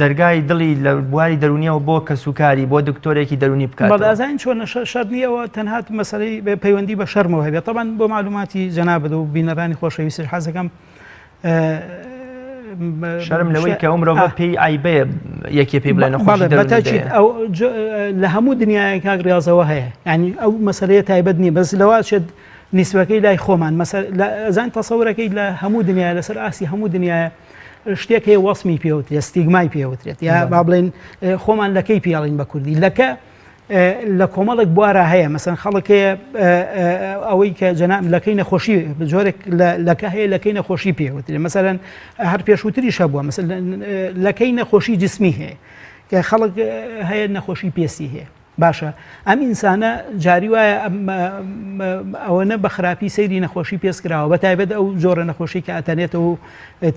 دەرگای دڵی لە بواری دەرونیەوە بۆ کەسوکاری بۆ دکتۆرێکی دەرونی بکات بەڵازین چۆن شەر نییەوە تەنهات مەسەلەی پەیوەندی بە شەرمەوە هەبێت طبعاً بۆ معلوماتی جەنابەت و بینەرانی خۆشەویستی حەزەکەم شەرم لەوەی کە ئەو مرۆڤ پێی عیبەیە یەکێ پێی بڵێ نەخۆشی بەتاکید ئەو لە هەموو دنیای کاک ڕاستەوە هەیە ینی ئەو مەسەلەیە تایبەت نییە بەس لەوا چێت نیسبەکەی لای خۆمان زان تەسەورەکەی لە هەموو دنیای لەسەر ئاسی هەموو دنیاە شتێک هەیە وەسمی پێوترێت ستیگمای پێوترێت یا با بڵێن خۆمان لەکەی پیاڵین بە کوردی لەکە لە کۆمەڵێک بوارە هەیە مەسەن خەڵکەیە ئەوەی کە جەناب لەکەی نەخۆشی جۆرێک لەکە هەیە لەکەی نەخۆشی پێوترێت مەسەرەن هەر پێشووتری شەبووە مەسەن لەکەی نەخۆشی جسمی هەیە کە خەڵک هەیە نەخۆشی پێسی هەیە باشە ئەم ئینسانە جاری وایە ئەوەنە بە خراپی سەیری نەخۆشی پێسکراوە بە تایبەت ئەو جۆرە نەخۆشی کە ئەتەنێتەوە و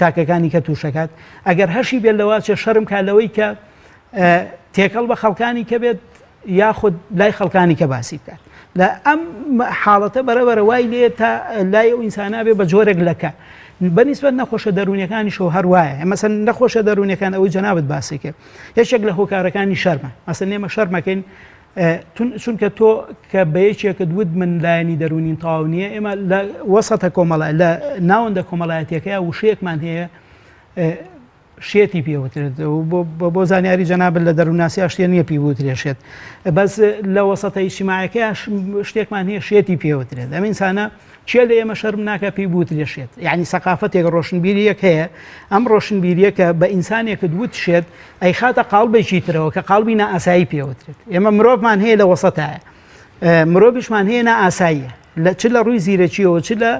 تاکەکانی کە تووشەکات ئەگەر هەرشی بێت لەوە چێ شەرم کالەوەی کە تێکەڵ بە خەڵکانی کە بێت یاخود لای خەڵکانی کە باسی بکات لە ئەم حاڵەتە بەرەبەرە وای لێ تا لای ئەو ئینسانە بێ بە جۆرێک لەکە بەنسبەت نەخۆشە دەرونیەکانی شۆ هەروایە مەسەن نەخۆشە دەرونیەکان ئەوەی جەنابەت باسێکە یەکێک لە هۆکارەکانی شەرمە مەسەن ئێمە شەرمەکەین چونکە تۆ کە بەیەکێکە دوت من لایەنی دەرونین تەواو نییە ئێمە لە وەسەتە کۆمەڵای لە ناوەندە کۆمەڵایەتیەکەیە وشەیەکمان هەیە شێتی پێوترێت بۆ زانیاری جەنابەت لە دەروونناسییا شتێ نییە پیوترێشێت بەس لە وەسەتە ئیجتیماعیەکە شتێکمان هەیە شێتی پێوترێت ئەم ئینسانە چێ لە ئێمە شەرم ناکە پێی بوترێشێت یعنی سەقافەتێک ڕۆشنبیریەک هەیە ئەم ڕۆشنبیریەکە بە ئینسانێکت وتشێت ئەی خاتە قاڵبێکی ترەوە کە قاڵبی نائاسایی پێوترێت ئێمە مرۆڤمان هەیە لە وەسەتایە مرۆڤیشمان هەیە نائاساییە چ لە ڕووی زیرەکیەوە چ لە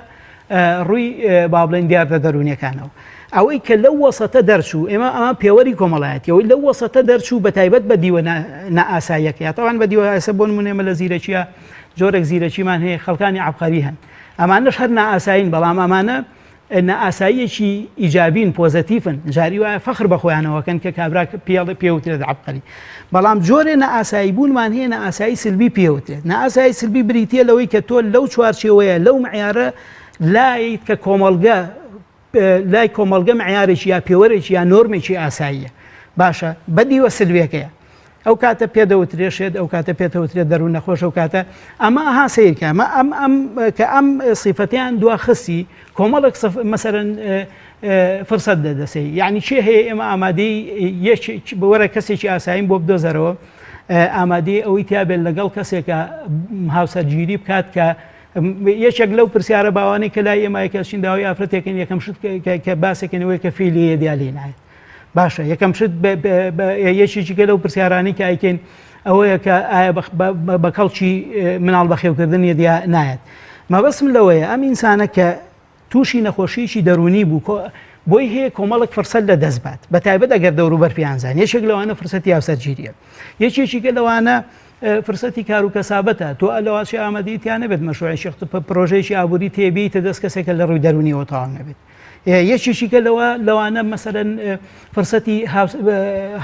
ڕووی با بڵێن دیاردە دەرونیەکانەوە ئەوەی کە لەو وەسەتە دەرچوو ئێمە ئەمە پێوەری کۆمەڵایەتیەوەی لەو وەسەتە دەرچوو بە تایبەت بە دیوە نائاساییەکە تاوان بە دیوە ئاسە بۆ نمونێمە لە زیرەکیە جۆرێک زیرەکیمان هەیە خەڵکانی عەبقەری هەن ئەمانەش هەر نائاساین بەڵام ئەمانە نائاساییەکی ئیجابین پۆزەتیفن جاری وایە فەخر بە خۆیانەوەکەن کە کابرا پێوترێت عەبقەری بەڵام جۆرێ نائاسایی بوونمان هەیە نائاسایی سلبی پێوترێت نائاسایی سلبی بریتیە لەوەی کە تۆ لەو چوارچێوەیە لەو معیارە لایت کە کۆمەڵگە لای کۆمەڵگە معیارێکی یا پێوەرێکی یا نۆرمێکی ئاساییە باشە بەدیوە سلوێکەیە ئەو کاتە پێدەوترێشێت ئەو کاتە پێتەوترێت دەروون نەخۆش ئەو کاتە ئەمە ئەها سیرکە کە ئەم سیفەتیان دواخستی کۆمەڵک مەسەرەن فرسەت دەدەسەی یعنی چێ هەیە ئێمە ئامادەی وەرە کەسێکی ئاساییم بۆ بدۆزەرەوە ئامادەی ئەوەی تیابێت لەگەڵ کەسێکە هاوسەرگیری بکات کە یەکێک لەو پرسیارە باوانەی کە لای ئێمە کەچین داوای ئافرەتێکن یەکەم شت کە باسێکنەوەی کە فیلی دیال لێ نایێت باشە یەکەم شت یەکێکیکە لەو پرسیارانی کە ئایکەین ئەوەیە کە ئایا بە کەڵکی مناڵ بەخێوکردن یەدیا نایەت مەبەسم لەوەیە ئەم ئینسانە کە تووشی نەخۆشیی دەرونی بوو بۆی هەیە کۆمەڵک فرسەت لە دەستبات بە تایبەت ئەگەر دەوروبەر پیانزان یەکێک لەوانە فرسەتی هاوسەرگیریە یەکێکیکە لەوانە فرسەتی کار و کەسابەتە تۆ ئەلەواشی ئامادەیتیان نەبێت مەشروعی شەخت پرۆژەیەکی ئابووری تێبیتە دەست کەسێکە لە ڕووی دەرونیەوە تەواو نەبێت یەکێکیکە لەوانە مەسەرەن فرسەتی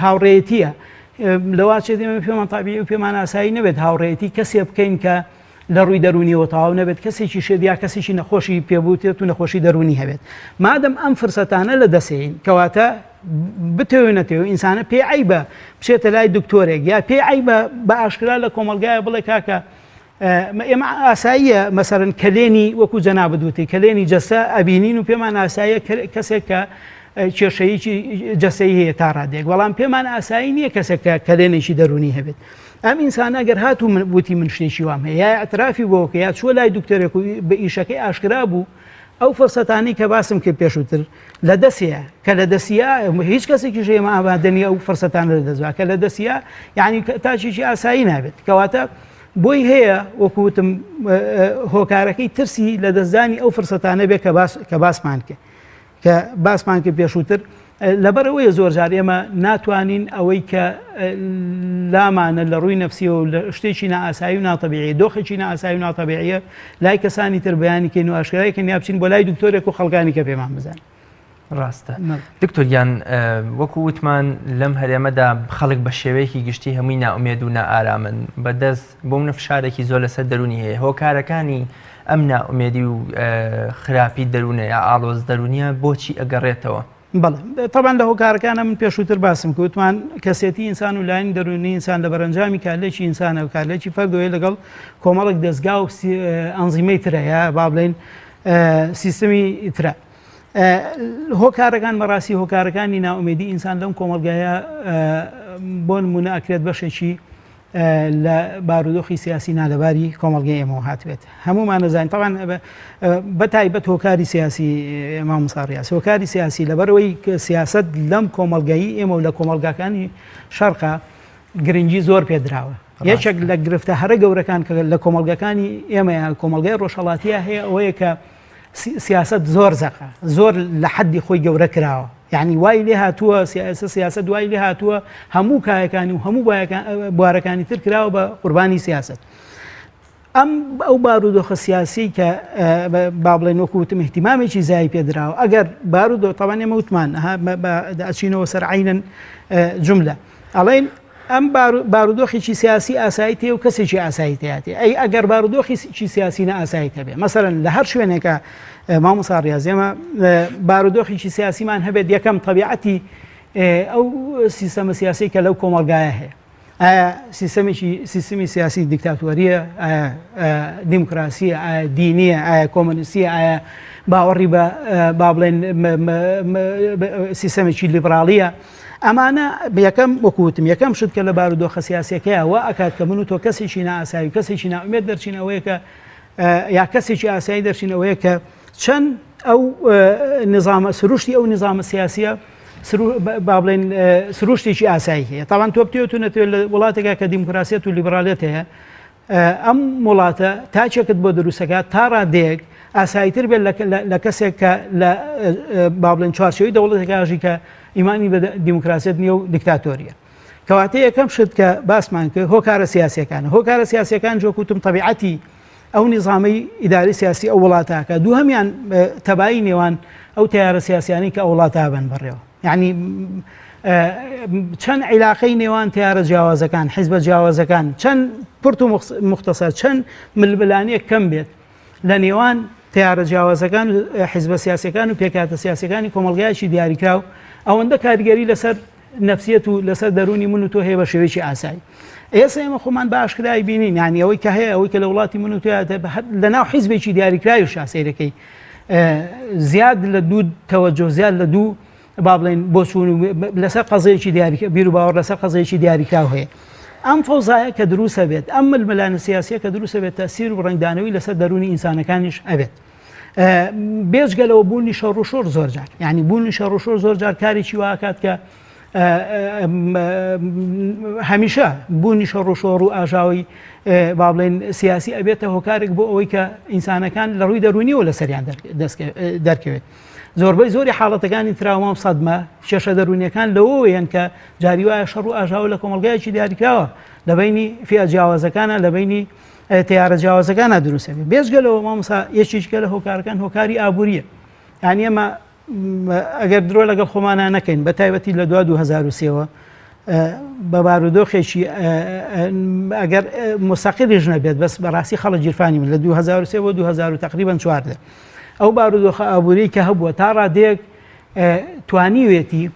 هاوڕێیەتیە لەواچێ دێمە پێمان تابیعی و پێمان ئاسایی نەبێت هاوڕێیەتی کەسێ بکەین کە لە ڕووی دەرونیەوە تەواو نەبێت کەسێکی شێدیا کەسێکی نەخۆشی پێبووتێت و نەخۆشی دەرونی هەبێت مادەم ئەم فرسەتانە لە دەسێین کەواتە بتەوێنێتەوە ئینسانە پێی عیبە بچێتە لای دکتۆرێک یا پێی عیبە بە ئاشکرا لە کۆمەلگایە بڵێ کاکە ئێمە ئاساییە مەسەرەن کلێنی وەکو جەنابەت وتی کلێنی جەسە ئەبینین و پێمان ئاساییە کەسێک کە کێشەیەکی جەسەی هەیە تا ڕادێک بەڵام پێمان ئاسایی نییە کەسێک کە کلێنێکی دەرونی هەبێت ئەم ئینسانە ئەگەر هاتوو وتی من شتێکی وام هەیە یا ئەترافی بۆکە یا چوە لای دکتۆرێک و بە ئیشەکەی ئاشکرا بوو ئەو فرسەتانی کە باسم کرد پێشووتر لە دەستەیە کە لە دەستیا هیچ کەسێکی ژێمە ئامادەنیە ئەو فرسەتانە لە دەستوە کە لە دەستیا یعنی تاچێکی ئاسایی نابێت کەواتە بۆی هەیە وەکوتم هۆکارەکەی ترسی لە دەستدانی ئەو فرسەتانە بێت کە باسمان کرد کە باسمان کرد پێشووتر لەبەرەوەی زۆر جار ئێمە ناتوانین ئەوەی کە لامانە لە ڕووی نەفسیەوە و لە شتێکی نائاسایی و ناتەبیعی دۆخێکی نائاسایی و ناتەبیعیە لای کەسانی تر بەیانیکەین و ئاشکرایکەن یا بچین بۆ لای دکتۆرێک و خەڵکانی کە پێمان بزانن ڕاستە دکتۆریان وەکو وتمان لەم هەرێمەدا خەڵک بە شێوەیەکی گشتی هەمووی نائومێد و نائارامن بەدەست بۆ منە فشارێکی زۆر لەسەر دەرونی هەیە هۆکارەکانی ئەم نائومێدی و خراپی دەرونە یا ئاڵۆز دەرونیە بۆچی ئەگەڕێتەوە بەڵێ طبعا لە هۆکارەکانە من پێشووتر باسم کەوتمان کەسێتی ئینسان و لاین دەرونی ئینسان لە بەرەنجامی کارلێکی ئینسانە و کارلێکی فەردۆیە لەگەڵ کۆمەڵک دەستگا و ئەنزیمەی ترە یا با بڵێن سیستەمی ترە هۆکارەکان بەڕاستی هۆکارەکانی ناومێدی ئینسان لەم کۆمەلگایە بۆ نمونە ئەکرێت بەشێکی لە بارودۆخی سیاسی نالەباری کۆمەلگای ئێمەوە هاتوێت هەمومان نەزانین طبعا بەتایبەت هۆکاری سیاسی مام مساڕیاس هۆکاری سیاسی لەبەرەوەی سیاست لەم کۆمەلگایی ئێمە و لە کۆمەلگاکانی شەرقا گرنگی زۆر پێدراوە یەکێک لە گرفتە هەرە گەورەکان کە لە کۆمەلگەکانی ئێمەیان کۆمەلگای ڕۆژهەڵاتیە هەیە ئەوەیە کە سیاست زۆر زەقە زۆر لە حەدی خۆی گەورە کراوە یعنی وای لێ هاتووە سیاست دوای لێ هاتووە هەموو کایەکانی و هەموو بوارەکانی تر کراوە بە قوربانی سیاست ئەم ئەو بارودۆخە سیاسی کە با بڵێن وەکوتم احتیمامێکی زای پێدراوە ئەگەر بارودۆ تەوان ئێمە وتمان ئەچینەوە سەر عینەن جملە ئەڵێن ئەم بارودۆخێکی سیاسی ئاسایی تێ و کەسێکی ئاسایی تێاتی ئەی ئەگەر بارودۆخی سیاسی نەئاسایی هەبێ مەسەرەن لە هەر شوێنێکە مامۆستا ڕیاض ئێمە بارودۆخێکی سیاسیمان هەبێت یەکەم تەبیعەتی ئەو سیستەمە سیاسی کە لەو کۆمەلگایە هەیە ئایا سیستمی سیاسی دیکتاتۆریە، ئایا دیموکراسیە، ئایا دینیە، ئایا کۆمۆنیستیە، ئایا باوەڕی بە با بڵێن سیستەمێکی لیبرالیە. ئەمانە یەکەم وەکوتم یەکەم شت کە لە بارودۆخە سیاسیەکەیە وا ئەکات کە من و تۆ کەسێکی نائاسایی کەسێکی ناومێت دەرچینەوەیە کە یا کەسێکی ئاسایی دەرچینەوەیە کە چەند ئەو نظامە سروشتی ئەو نظامە سیاسیە با بڵێن سروشتێکی ئاسایی هەیە. تاوان تۆ بتێتونەتوێت لە وڵاتێکا کە دیموکراسیەت و لیبرالیەت هەیە ئەم وڵاتە تاچێکت بۆ دروستەکات تا ڕادەیەک ئاساییتر بێت لە کەسێک کە لە با بڵێن چوارچێوەی دەوڵەتێکاژی کە ئیمانی بە دیموکراسیەت نییە و دیکتاتۆریە. کەواتە یەکەم شت کە باسمان کرد هۆکارە سیاسیەکان هۆکارە سیاسیەکان جۆکوتم تەبیعەتی ئەو نظامی ئیداری سیاسی ئەو وڵاتاکە دوو هەمیان تەبایی نێوان ئەو تیارە سیاسیانی کە ئەو وڵاتە بن بڕێەوە. یعنی چەند عیلاقەی نێوان تیارە جیاوازەکان حیزبە جیاوازەکان چەند پرت و مختصر چەند ملبلانەیە کەم بێت لە نێوان تیارە جیاوازەکان و حیزبە سیاسەکان و پێکاتە سیاسەکانی کۆمەڵگایکی دیاریکراو ئەوەندە کاریگەری لەسەر نەفسیەت و لەسەر دەرونی من و تۆ هەیە بە شێوەیەکی ئاسایی. ئێستا ئێمە خۆمان بە ئاشکرای بینین یعنی ئەوەی کە هەیە ئەوەی کە لە وڵاتی من و تۆ لەناو حیزبێکی دیاریکراوی شاسەیرەکەی زیاد لە دوو تەوەجۆ زیاد لە دوو با بڵێن بۆ چوون لەسەر قەزەیەکی دیاری بیر و باوەڕ لەسەر قەزەیەکی دیاریکراو هەیە. ئەم فەوزایە کە دروستە بێت ئەم ململانە سیاسیە کە دروستە بێت تەسیر و ڕنگدانەوەی لەسەر دەرونی ئینسانەکانیش ئەبێت. بێجگەلەوە بوونی شەڕ و شۆر زۆر جار یعنی بوونی شەڕ و شۆر زۆر جار کارێکی واکات کە هەمیشە بوونی شەڕ و شۆڕ و ئاژاوی با بڵێن سیاسی ئەبێتە هۆکارێک بۆ ئەوەی کە ئینسانەکان لە ڕووی دەرونیەوە لە سەریان دەرکەوێت. زۆربەی زۆری حاڵەتەکانی تراومام سەدمە شێشە دەرونیەکان لەوەیەن کە جاری وایە شەڕ و ئاژاوە لە کۆمەڵگایەکی دیاریکراوە لە بینی فئە جیاوازەکانە لە بینی تیارە جیاوازەکانە دروستە بێت. بێجگەلەوە مامۆستا یەکێکە لە هۆکارەکان هۆکاری ئابووریە. یعنی ئێمە ئەگەر درۆ لەگەڵ خۆمانە نەکەین بە تایبەتی لە 2023ەوە بە بارودۆخێکی ئەگەر مستەقیلیش نەبێت بەس بەڕاستی خەڵک گیرفانی من لە 2023 بۆ 2000 تقریبا 14 ئەو بارودۆخە ئابووری کە هەبووە تا ڕادەیەک توانیوێتی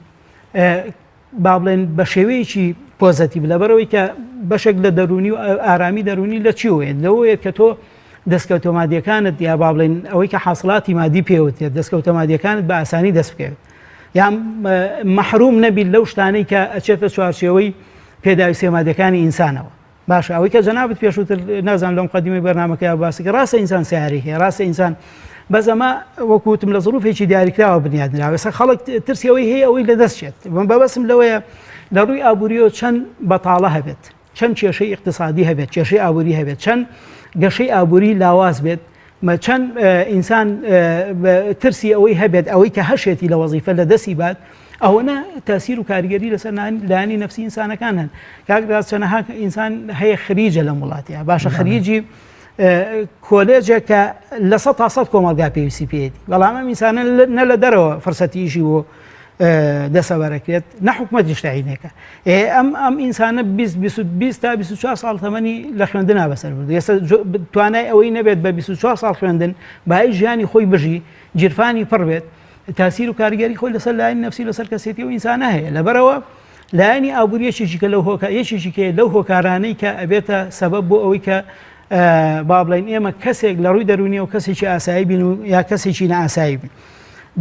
با بڵێن بە شێوەیەکی پۆزەتیڤ لەبەرەوەی کە بەشێک لە دەرونی و ئارامی دەرونی لە چیوێت لەوەیە کە تۆ دەستکەوتە مادیەکانت یا با بڵێن ئەوەی کە حاصڵاتی مادی پێوتێت دەستکەوتە مادیەکانت بە ئاسانی دەست بکەوێت یان مەحروم نەبیت لەو شتانەی کە ئەچێتە چوارچێوەی پێداوی سێمادەکانی ئینسانەوە. باشە ئەوەی کە جەنابەت پێشووتر نازانم لەم مقەدیمەی بەرنامەکەی باسی کە ڕاستە ئینسان سیاری هەیە ڕاستە ئینسان بەس ئەمە وەکوتم لە زروفێکی دیاریکراوە بنیادنراوە ئێستا خەڵک ترسیەوەی هەیە ئەوەی لەدەستچێت بەبەسم لەوەیە لە ڕووی ئابووریەوە چەند بەتاڵە هەبێت چەند کێشەی اقتصادی هەبێت کێشەی ئابووری هەبێت چەند گەشەی ئابووری لاواز بێت چەند ئینسان ترسی ئەوەی هەبێت ئەوەی کە هەشێتی لە وەزیفە لە دەستی بات ئەوەنە تاسیر و کاریگەری لەسەر لایانی نەفسی ئینسانەکان هەن کاکراس چەنەها ئینسان هەیە خریجە لە وڵاتیە باشە خریجی کۆلێجە کە لە 100 تا 100 کۆمەڵگا پێویستی پێێتی بەڵام ئەم ئینسانە نە لە دەرەوە فرسەتیژی و دەسەبارەکرێت نەحکومەتی شتعینێکە ئەم ئینسانە 20 تا 24 ساڵ تەمەنی لە خوێندنا بەسەر برد ئێستا توانای ئەوەی نەبێت بە 24 ساڵ خوێندن بەهای ژیانی خۆی بژی گیرفانی پڕ بێت تاسیر و کاریگەری خۆی لەسەر لایەنی نەفسی لەسەر کەسێتی و ئینسانە هەیە لەبەرەوە لایەنی ئابووریەکێکی کە یەکێکی لەو هۆکارانەی کە ئەبێتە سەبەب بۆ ئەوەی کە با بڵێن ئێمە کەسێک لە ڕووی دەرونی و کەسێکی ئاسایی بین و یا کەسێکی نەئاسایی بین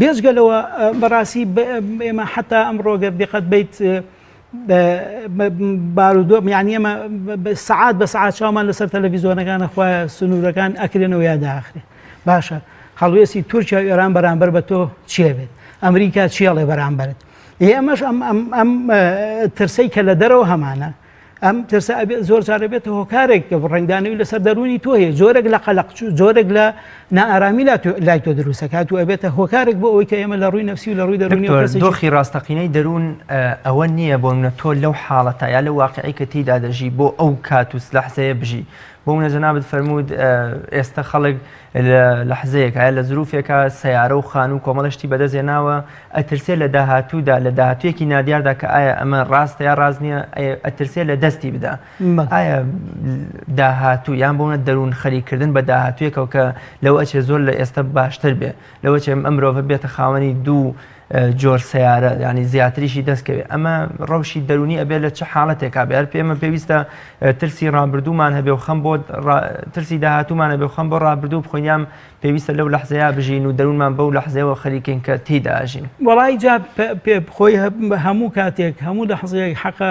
بێجگەلەوە بەڕاستی ئێمە حتا ئەمڕۆ گەر دقت بیت بارودۆ یعنی ئێمە سەعات بە سەعات چاومان لەسەر تەلەڤیزۆنەکانە خوایە سنوورەکان ئەکرێنەوە یا داخرێ باشە هەڵوێستی تورکیا و ئێران بەرامبەر بە تۆ چێ بێت ئەمریکا چێڵێ بەرامبەرت ئێمەش ئەم ترسەی کە لە دەرەوە هەمانە ئەم ترسە زۆر جارە بێتە هۆکارێک کە ڕنگدانەوەی لەسەر دەرونی تۆ هەیە جۆرێک لە قەلق جۆرێک لە نائارامی لای تۆ دروستەکات و ئەبێتە هۆکارێک بۆ ئەوەی کە ئێمە لە ڕووی نەفسی و لە ڕووی دەرونی دۆخی ڕاستەقینەی دەروون ئەوە نییە بۆ منە تۆ لەو حاڵەتە یا لە واقعی کە تێدا دەژی بۆ ئەو کات و لەحزەیە بژی بۆ منە جەنابەت فەرموود ئێستا خەڵک لە حزەیەک هەیە لە زروفێکە سەیارە و خان و کۆمەڵشتی بەدەستێناوە ئەترسێ لە داهاتوودا لە داهاتوویەکی نادیاردا کە ئایا ئەمە ڕاستە یا ڕاست نییە ئەترسێ لە دەستی بدا ئایا داهاتوو یان بۆ منە دەروون خەریکردن بە داهاتوویەکەوە کە لەو ئەچێ زۆر لە ئێستا باشتر بێ لەوە چێ ئەم مرۆڤە بێتە خاوەنی دوو جۆر سیارە ینی زیاتریشی دەستکەوێت ئەمە ڕەوشی دەرونی ئەبێت لە چه حاڵەتێکا بێ پێمە پێویستە ترسی ڕابردوومان هەبێ و خەم بۆ ترسی داهاتوومان هەبێ و خەم بۆ ڕابردوو بخۆینیان پێویستە لەو لەحزەیە بژین و دەروونمان بەو لەحزەیەوە خەریکین کە تێدا ئاژین وەڵای جا خۆی هەموو کاتێک هەموو لەحزەیەک حەقە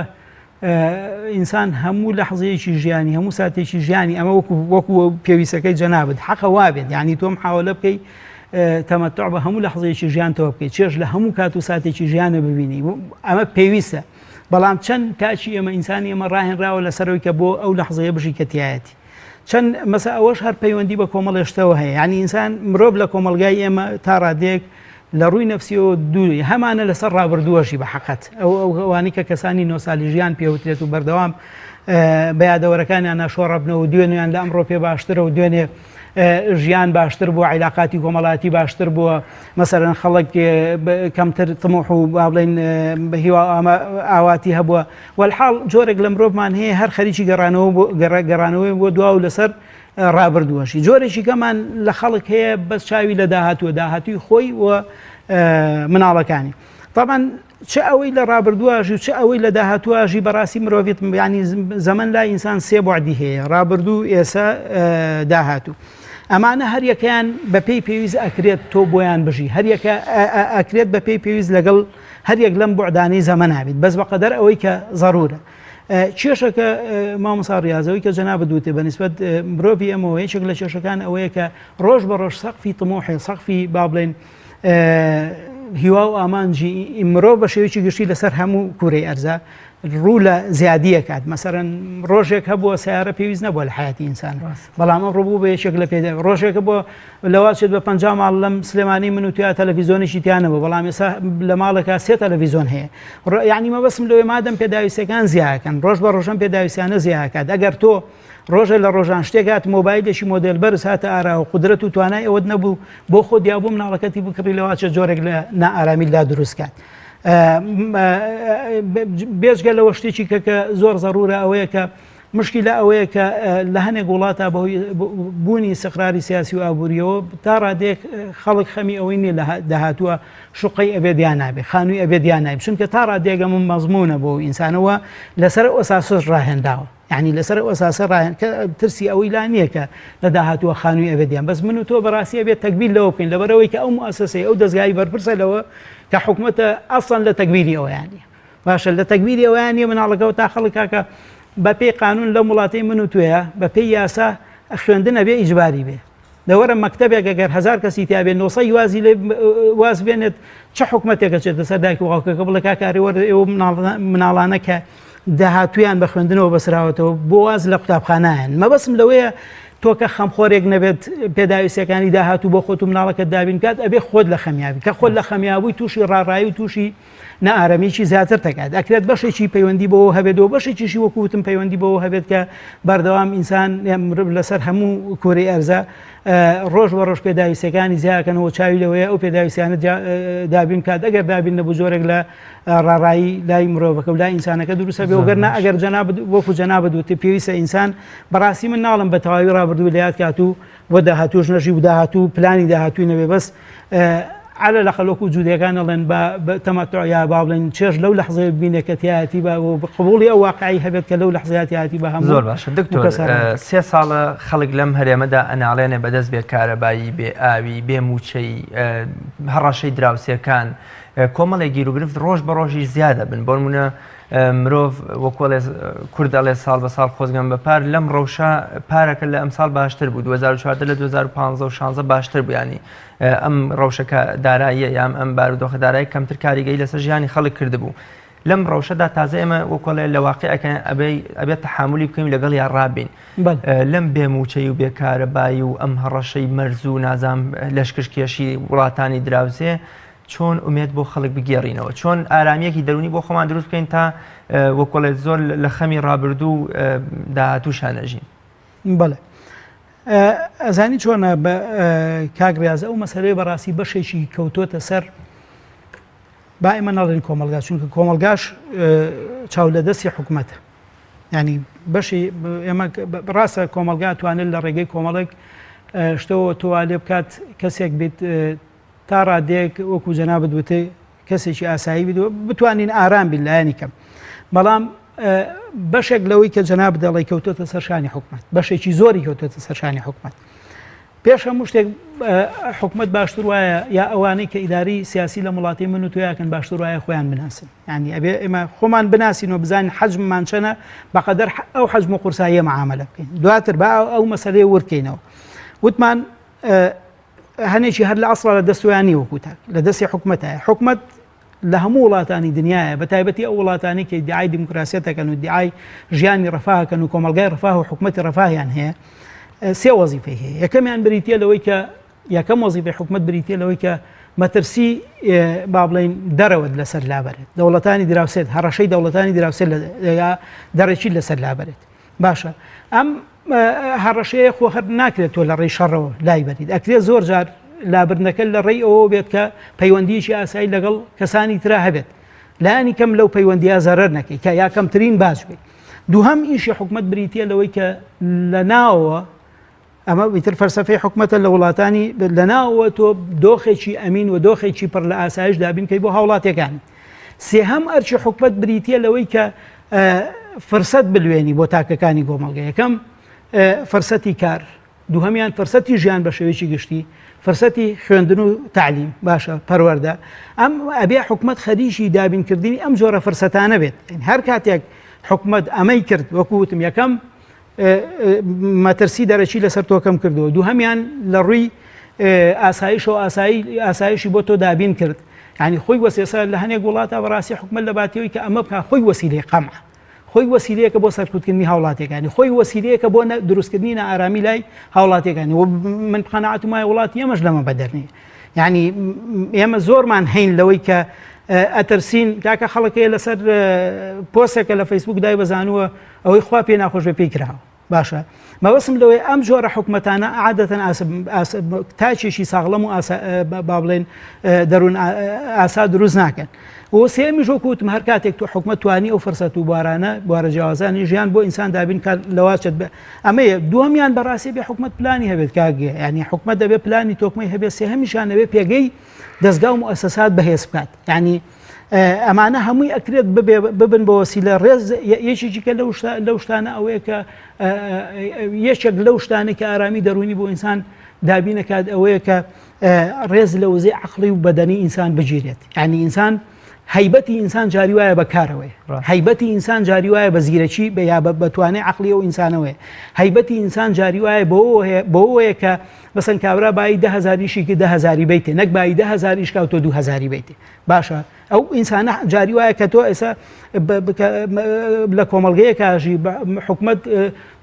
ئینسان هەموو لەحزەیەکی ژیانی هەموو ساتێکی ژیانی ئەمە وەکو پێویستەکەی جەنابێت حەقە وابێت یعنی تۆم حاولە بکەی تەمەتع بە هەموو لەحزەیەکی ژیانتەوە بکەیت چێژ لە هەموو کات و ساتێکی ژیانە ببینی ئەمە پێویستە بەڵام چەند تاچی ئێمە ئینسانی ئێمە ڕاهێنراوە لەسەرەوەی کە بۆ ئەو لەحزەیە بژی کە تایەتی چەند مەسا ئەوەش هەر پەیوەندی بە کۆمەڵێشتەوە هەیە ینی ئینسان مرۆڤ لە کۆمەلگای ئێمە تا ڕادێک لە ڕووی نەفسیەوە دووری هەمانە لەسەر ڕابردووەشی بە حەقەت ئەوانی کە کەسانی 9 ساڵی ژیان پێوترێت و بەردەوام بە یادەوەرەکانیان ناشۆڕەبنەوە دوێنیان لە ئەمڕۆ پێ باشترە و دوێنێ ژیان باشتر بووە عیلاقاتی کۆمەڵاتی باشتر بووە مەسەرەن خەڵک کەمتر تموح و با بڵێن هیوا ئاواتی هەبووە وەلحاڵ جۆرێک لە مرۆڤمان هەیە هەر خەریکی گەڕانەوەی بۆ دوا و لەسەر ڕابردووەشی جۆرێکی کەمان لە خەڵک هەیە بەس چاوی لە داهاتووی خۆی و مناڵەکانی طبعاً چه ئەوەی لە ڕابردوواژی و چه ئەوەی لە داهاتوواژی بەڕاستی مرۆڤێت ینی زەمن لا ئینسان سێ بوعدی هەیە ڕابردوو ئێستا داهاتوو ئەمانە هەریەکەیان بە پێی پێویست ئەکرێت تۆ بۆیان بژی هەریەکە ئەکرێت بە پێی پێویست لەگەڵ هەریەک لەم بوعدانەی زەمەن هابێت بەس بەقەدەر ئەوەی کە ضرورە کێشەکە مامۆستا ڕیاضەوەی کە جەنابەت دوتێ بەنسبەت مرۆڤی ئەمەوە یەکێک لە کێشەکان ئەوەیە کە ڕۆژ بە ڕۆژ سەقفی تمۆحی سەقفی با بڵێن هیوا و ئامانجی مرۆڤ بە شێوەیەکی گشتی لەسەر هەموو کوورەی ئەرزە ڕوو لە زیادیە کات مەسەرەن ڕۆژێک هەبووە سیارە پێویست نەبووە لە حیاتی ئینسان بەڵام ئەم ڕووبوو بە یەکێک لە پێدا ڕۆژێکە بۆ لەواتێت بە 50 ماڵ لەم سلێمانی من و تویا تەلەڤیزۆنێکی تیانەوە بەڵام ئێستا لە ماڵێکا 3 تەلەڤیزۆن هەیە یعنی مەبەستم لەوەی مادەم پێداویستەکان زیاکەن ڕۆژ بە ڕۆژەم پێداویستیانە زیاکات ئەگەر تۆ ڕۆژە لە ڕۆژان شتێکات مۆبایلێکی مۆدل بەرز هاتە ئارا و قدرەت و توانای ئەوەت نەبوو بۆ خۆ دیابوو مناڵەکەتی بکڕی لەواتە جۆرێک لە نائارامی لا دروستکات بێژگە لەوە شتێکی کە زۆر ضرورە ئەوەیە کە مشکی لە ئەوەیە کە لە هەنێک وڵاتە بوونی سەقراری سیاسی و ئابوووریەوە تا ڕادێک خەڵک خەمی ئەوەی نیە لە داهاتووە شوقی ئەبێدیان نابێ خانووی ئەبێدیان نابێ چونکە تا ڕادێگە من مەزمونە بۆ ئینسانەوە لەسەر ئەساسش ڕاهێنداوە یعنی لەسەر ئەساسە ڕاهێن کە ترسی ئەوەی لا نییە کە لە داهاتووە خانووی ئەبێدیان بەس من و تۆ بەڕاستی ئەبێت تەکبیر لەوە بکەین لەبەرەوەی کە ئەو موسسەی ئەو دەستگای بەرپرسە لەوە کە حکومەتە ئەسڵەن لە تەکبیری ئەوەیانە باشە لە تەکبیری ئەوەیانە مناڵەکەەوە تا خەڵکاکە بە پێی قانون لە وڵاتی من و توێە بە پێی یاسا خوێندن ئەبێ ئیجباری بێ دەوەرە مەکتەبێک ئەگەر 1000 کەسی تیابێت 900 وازی لێ واز بێنێت چه حکومەتێکە چێتە سەر دایک و باوکەکە بڵێ کاکاری وەرە ئێوە مناڵانە کە داهاتویان بە خوێندنەوە بەسراوەتەوە بۆ واز لە قوتابخانایان مەبەسم لەوەیە تۆ کە خەمخۆرێک نەبێت پێداویستەکانی داهاتوو بۆ خۆت و مناڵەکەت دابین کات ئەبێ خۆت لە خەمیابی کە خۆت لە خەمیابووی تووشی ڕاڕایی و تووشی نائارەمیکی زیاتر تەکات ئەکرێت بەشێکی پەیوەندی بەوە هەبێتەوە بەشێکیشی وەکوتم پەیوەندی بەوە هەبێت کە بەردەوام ئینسان لەسەر هەموو کۆرەی ئەرزە ڕۆژ بە ڕۆژ پێداویستەکانی زیاکەنەوە چاوی لەوەیە ئەو پێداویستیانە دابین کات ئەگەر دابین نەبوو جۆرێک لە ڕاڕایی لای مرۆڤەکە و لای ئینسانەکە دروستە بێ وگەرنا ئەگەر وەکو جەنابەت وتێ پێویستە ئینسان بەڕاستی من ناڵم بە تەواوی ڕابردوو لە یاد کات و وە داهاتووش نەژی و داهاتوو پلانی داهاتووی نەبێ بەس على لەخەلۆک و جوودەکان ئەڵێن بە تەمەتع یا با بڵێن چێژ لەو لەحزەیە ببینێت کە تیایەتی بە قبوڵی ئەو واقعی هەبێت کە لەو لەحزەیە تیایەتی بە هەموو زۆر باشە دکتۆر 3 ساڵە خەڵک لەم هەرێمەدا ئەناڵێنێ بەدەست بێ کارەبایی بێ ئاوی بێ موچەی هەڕەشەی دراوسەکان کۆمەڵێک گیر و گرفت ڕۆژ بە ڕۆژی زیادە بن بۆ نمونە مرۆڤ وەکۆڵێ کورد ئەڵێ ساڵ بە ساڵ خۆزگەم بە پار لەم ڕەوشە پارەکە لە ئەمساڵ باشتر بوو 2014 لە 2015 و 16 باشتر بوو ینی ئەم ڕەوشەکە داراییە یان ئەم بارودۆخە دارایی کەمتر کاریگەی لەسەر ژیانی خەڵک کردبوو لەم ڕەوشەدا تازە ئێمە وەکۆڵێ لە واقعەکە ئەبێت تەحاملی بکەین لەگەڵ یان ڕابین لەم بێموچەی و بێکارەبایی و ئەم هەڕەشەی مەرز و نازام لەشکرکێشی وڵاتانی دراوسێ چۆن ئومێد بۆ خەڵک بگێڕینەوە چۆن ئارامیەکی دەرونی بۆ خۆمان دروست بکەین تا وەکۆڵێت زۆر لە خەمی ڕابردوو داهاتووشانەژین بەڵێ ئەزانی چۆنە بە کاگریاز ئەو مەسەلەی بەڕاستی بەشێکی کەوتۆتە سەر با ئێمە نەڵێن کۆمەلگا چونکە کۆمەلگاش چاو لە دەستی حکومەتە ینی بەشی ئێمە ڕاستە کۆمەلگا توانێت لە ڕێگەی کۆمەڵێک شتەوە توالێ بکات کەسێک بێت تا ڕادێک وەکو جەنابەت وتێ کەسێکی ئاسایی بدەوە بتوانین ئارام بین لایەنی کەم بەڵام بەشێک لەوەی کە جەناب دەڵی کەوتۆتە سەرشانی حکومەت بەشێکی زۆری کەوتۆتە سەرشانی حکومەت پێش هەموو شتێک حکومەت باشتر وایە یا ئەوانەی کە ئیداری سیاسی لە وڵاتی من و تۆیاکەن باشتر وایە خۆیان بناسن یعنی ئەبێ ئێمە خۆمان بناسین و بزانین حەجممان چەنە بەقەدەر ئەو حەجم و قورساییە معاملە بکەین دواتر با ئەو مەسەلەیە وەرکەینەوە وتمان هەنێکی هەر لە ئەسڵا لە دەستویانی وەکوتاک لە دەستی حکومەتایە حکومەت لە هەموو وڵاتانی دنیاە بە تایبەتی ئەو وڵاتانی کە دیعای دیموکراسیەتەکەن و دیعای ژیانی ڕەفاهەکەن و کۆمەلگای ڕەفاه و حکومەتی ڕەفاهیان هەیە سێ وەزیفەی هەیە یەکەمیان بریتیە لەوەی کە یەکەم وەزیفەی حکومەت بریتیە لەوەی کە مەترسی با بڵێن دەرەوەت لەسەر لابەرێت دەوڵەتانی دراوسێت هەڕەشەی دەوڵەتانی دراوسێت دەڕێکی لەسەر لابەرێت باشە ئەم هەڕەشەیە خۆ هەر ناکرێت تۆ لە ڕێی شەڕەوە لای بەریت ئەکرێت زۆر جار لابردنەکە لە ڕێی ئەوە بێت کە پەیوەندیەکی ئاسایی لەگەڵ کەسانی ترا هەبێت لایانی کەم لەو پەیوەندیە زەرەر نەکەی کە یاکەمترین باش بێت دووهەم ئیشی حکومەت بریتیە لەوەی کە لە ناوە ئەمە ئیتر فەرسەفەی حکومەتە لە وڵاتانی لە ناوە تۆ دۆخێکی ئەمین و دۆخێکی پڕ لە ئاسایش دابینکەی بۆ هاوڵاتیەکانی سێهەم ئەرچی حکومەت بریتیە لەوەی کە فرسەت بلوێنی بۆ تاکەکانی کۆمەڵگە یەکەم فرسەتی کار دووهەمیان فرسەتی ژیان بە شێوەیەکی گشتی فرسەتی خوێندن و تعلیم باشە پەروەردە ئەم ئەبێ حکومەت خەریکی دابینکردنی ئەم جۆرە فرسەتانە بێت هەر کاتێک حکومەت ئەمەی کرد وەکووتم یەکەم مەترسی دەرەچی لەسەر تۆ کەم کردەوە دووهەمیان لە ڕووی ئاسایش و ئاسایشی بۆ تۆ دابین کرد ینی خۆی وەسێسە لە هەنێک وڵاتە بەڕاستی حکومەت لە باتیەوەی کە ئەمە بکە خۆی وەسیلەی قەمع خۆی وەسیلەیەکە بۆ سەرکوتکردنی هاوڵاتیەکانی خۆی وەسیلەیەکە بۆ دروستکردنی ئارامی لای هاوڵاتیەکانی و من قەناعەتم وایە وڵاتی ئێمەش لەمە بەدەرنێ یعنی ئێمە زۆرمان هەین لەوەی کە ئەترسین کاکە خەڵکەیە لەسەر پۆستێکە لە فەیسبوک دای بەزانووە ئەوەی خوا پێ ناخۆش بە پێی کراوە باشە مەوەسم لەوەی ئەم جۆرە حکومەتانە عادەتەن تاچێکی ساغڵەم و با بڵێن دەروون ئاسا دروست ناکەن و سێمیش وەکوتم هەر کاتێک تو حکومەت توانی ئەو فرسەت و بارانە بوارە جیاوازانی ژیان بۆ ئینسان دابین کار لەواچێت ئەمەیە دووەمیان بەڕاستی بێ حکومەت پلانی هەبێت کاگێ ینی حکومەت دەبێت پلانی تۆکمەی هەبێت سێهەمیشان دەبێت پێگەی دەستگا و مؤسسات بەهێز بکات ینی ئەمانە هەمووی ئەکرێت ببن بە وەسیلە ڕێز یەکێکی کە لەو شتانە ئەوەیە کە یەکێک لەو شتانە کە ئارامی دەرونی بۆ ئینسان دابینەکات ئەوەیە کە ڕێز لە وزەی عەقڵی و بەدەنی ئینسان بگیرێت ینی ئینسان هەیبەتی ئینسان جاری وایە بەکارەوەی هەیبەتی ئینسان جاری وایە بە زیرەکی بە یا بەتوانێ عەقلی و ئینسانەوەی هەیبەتی ئینسان جاری وایە بۆەوەیە کە بەسەن کابرا بای 10,000 که 10,000 بیتێ نەک بای 10,000 کاوتۆ 2,000 بیتێ باشە ئەو ئینسانە جاری وایە کە تۆ ئێستا لە کۆمەڵگەیە کاژی حکومەت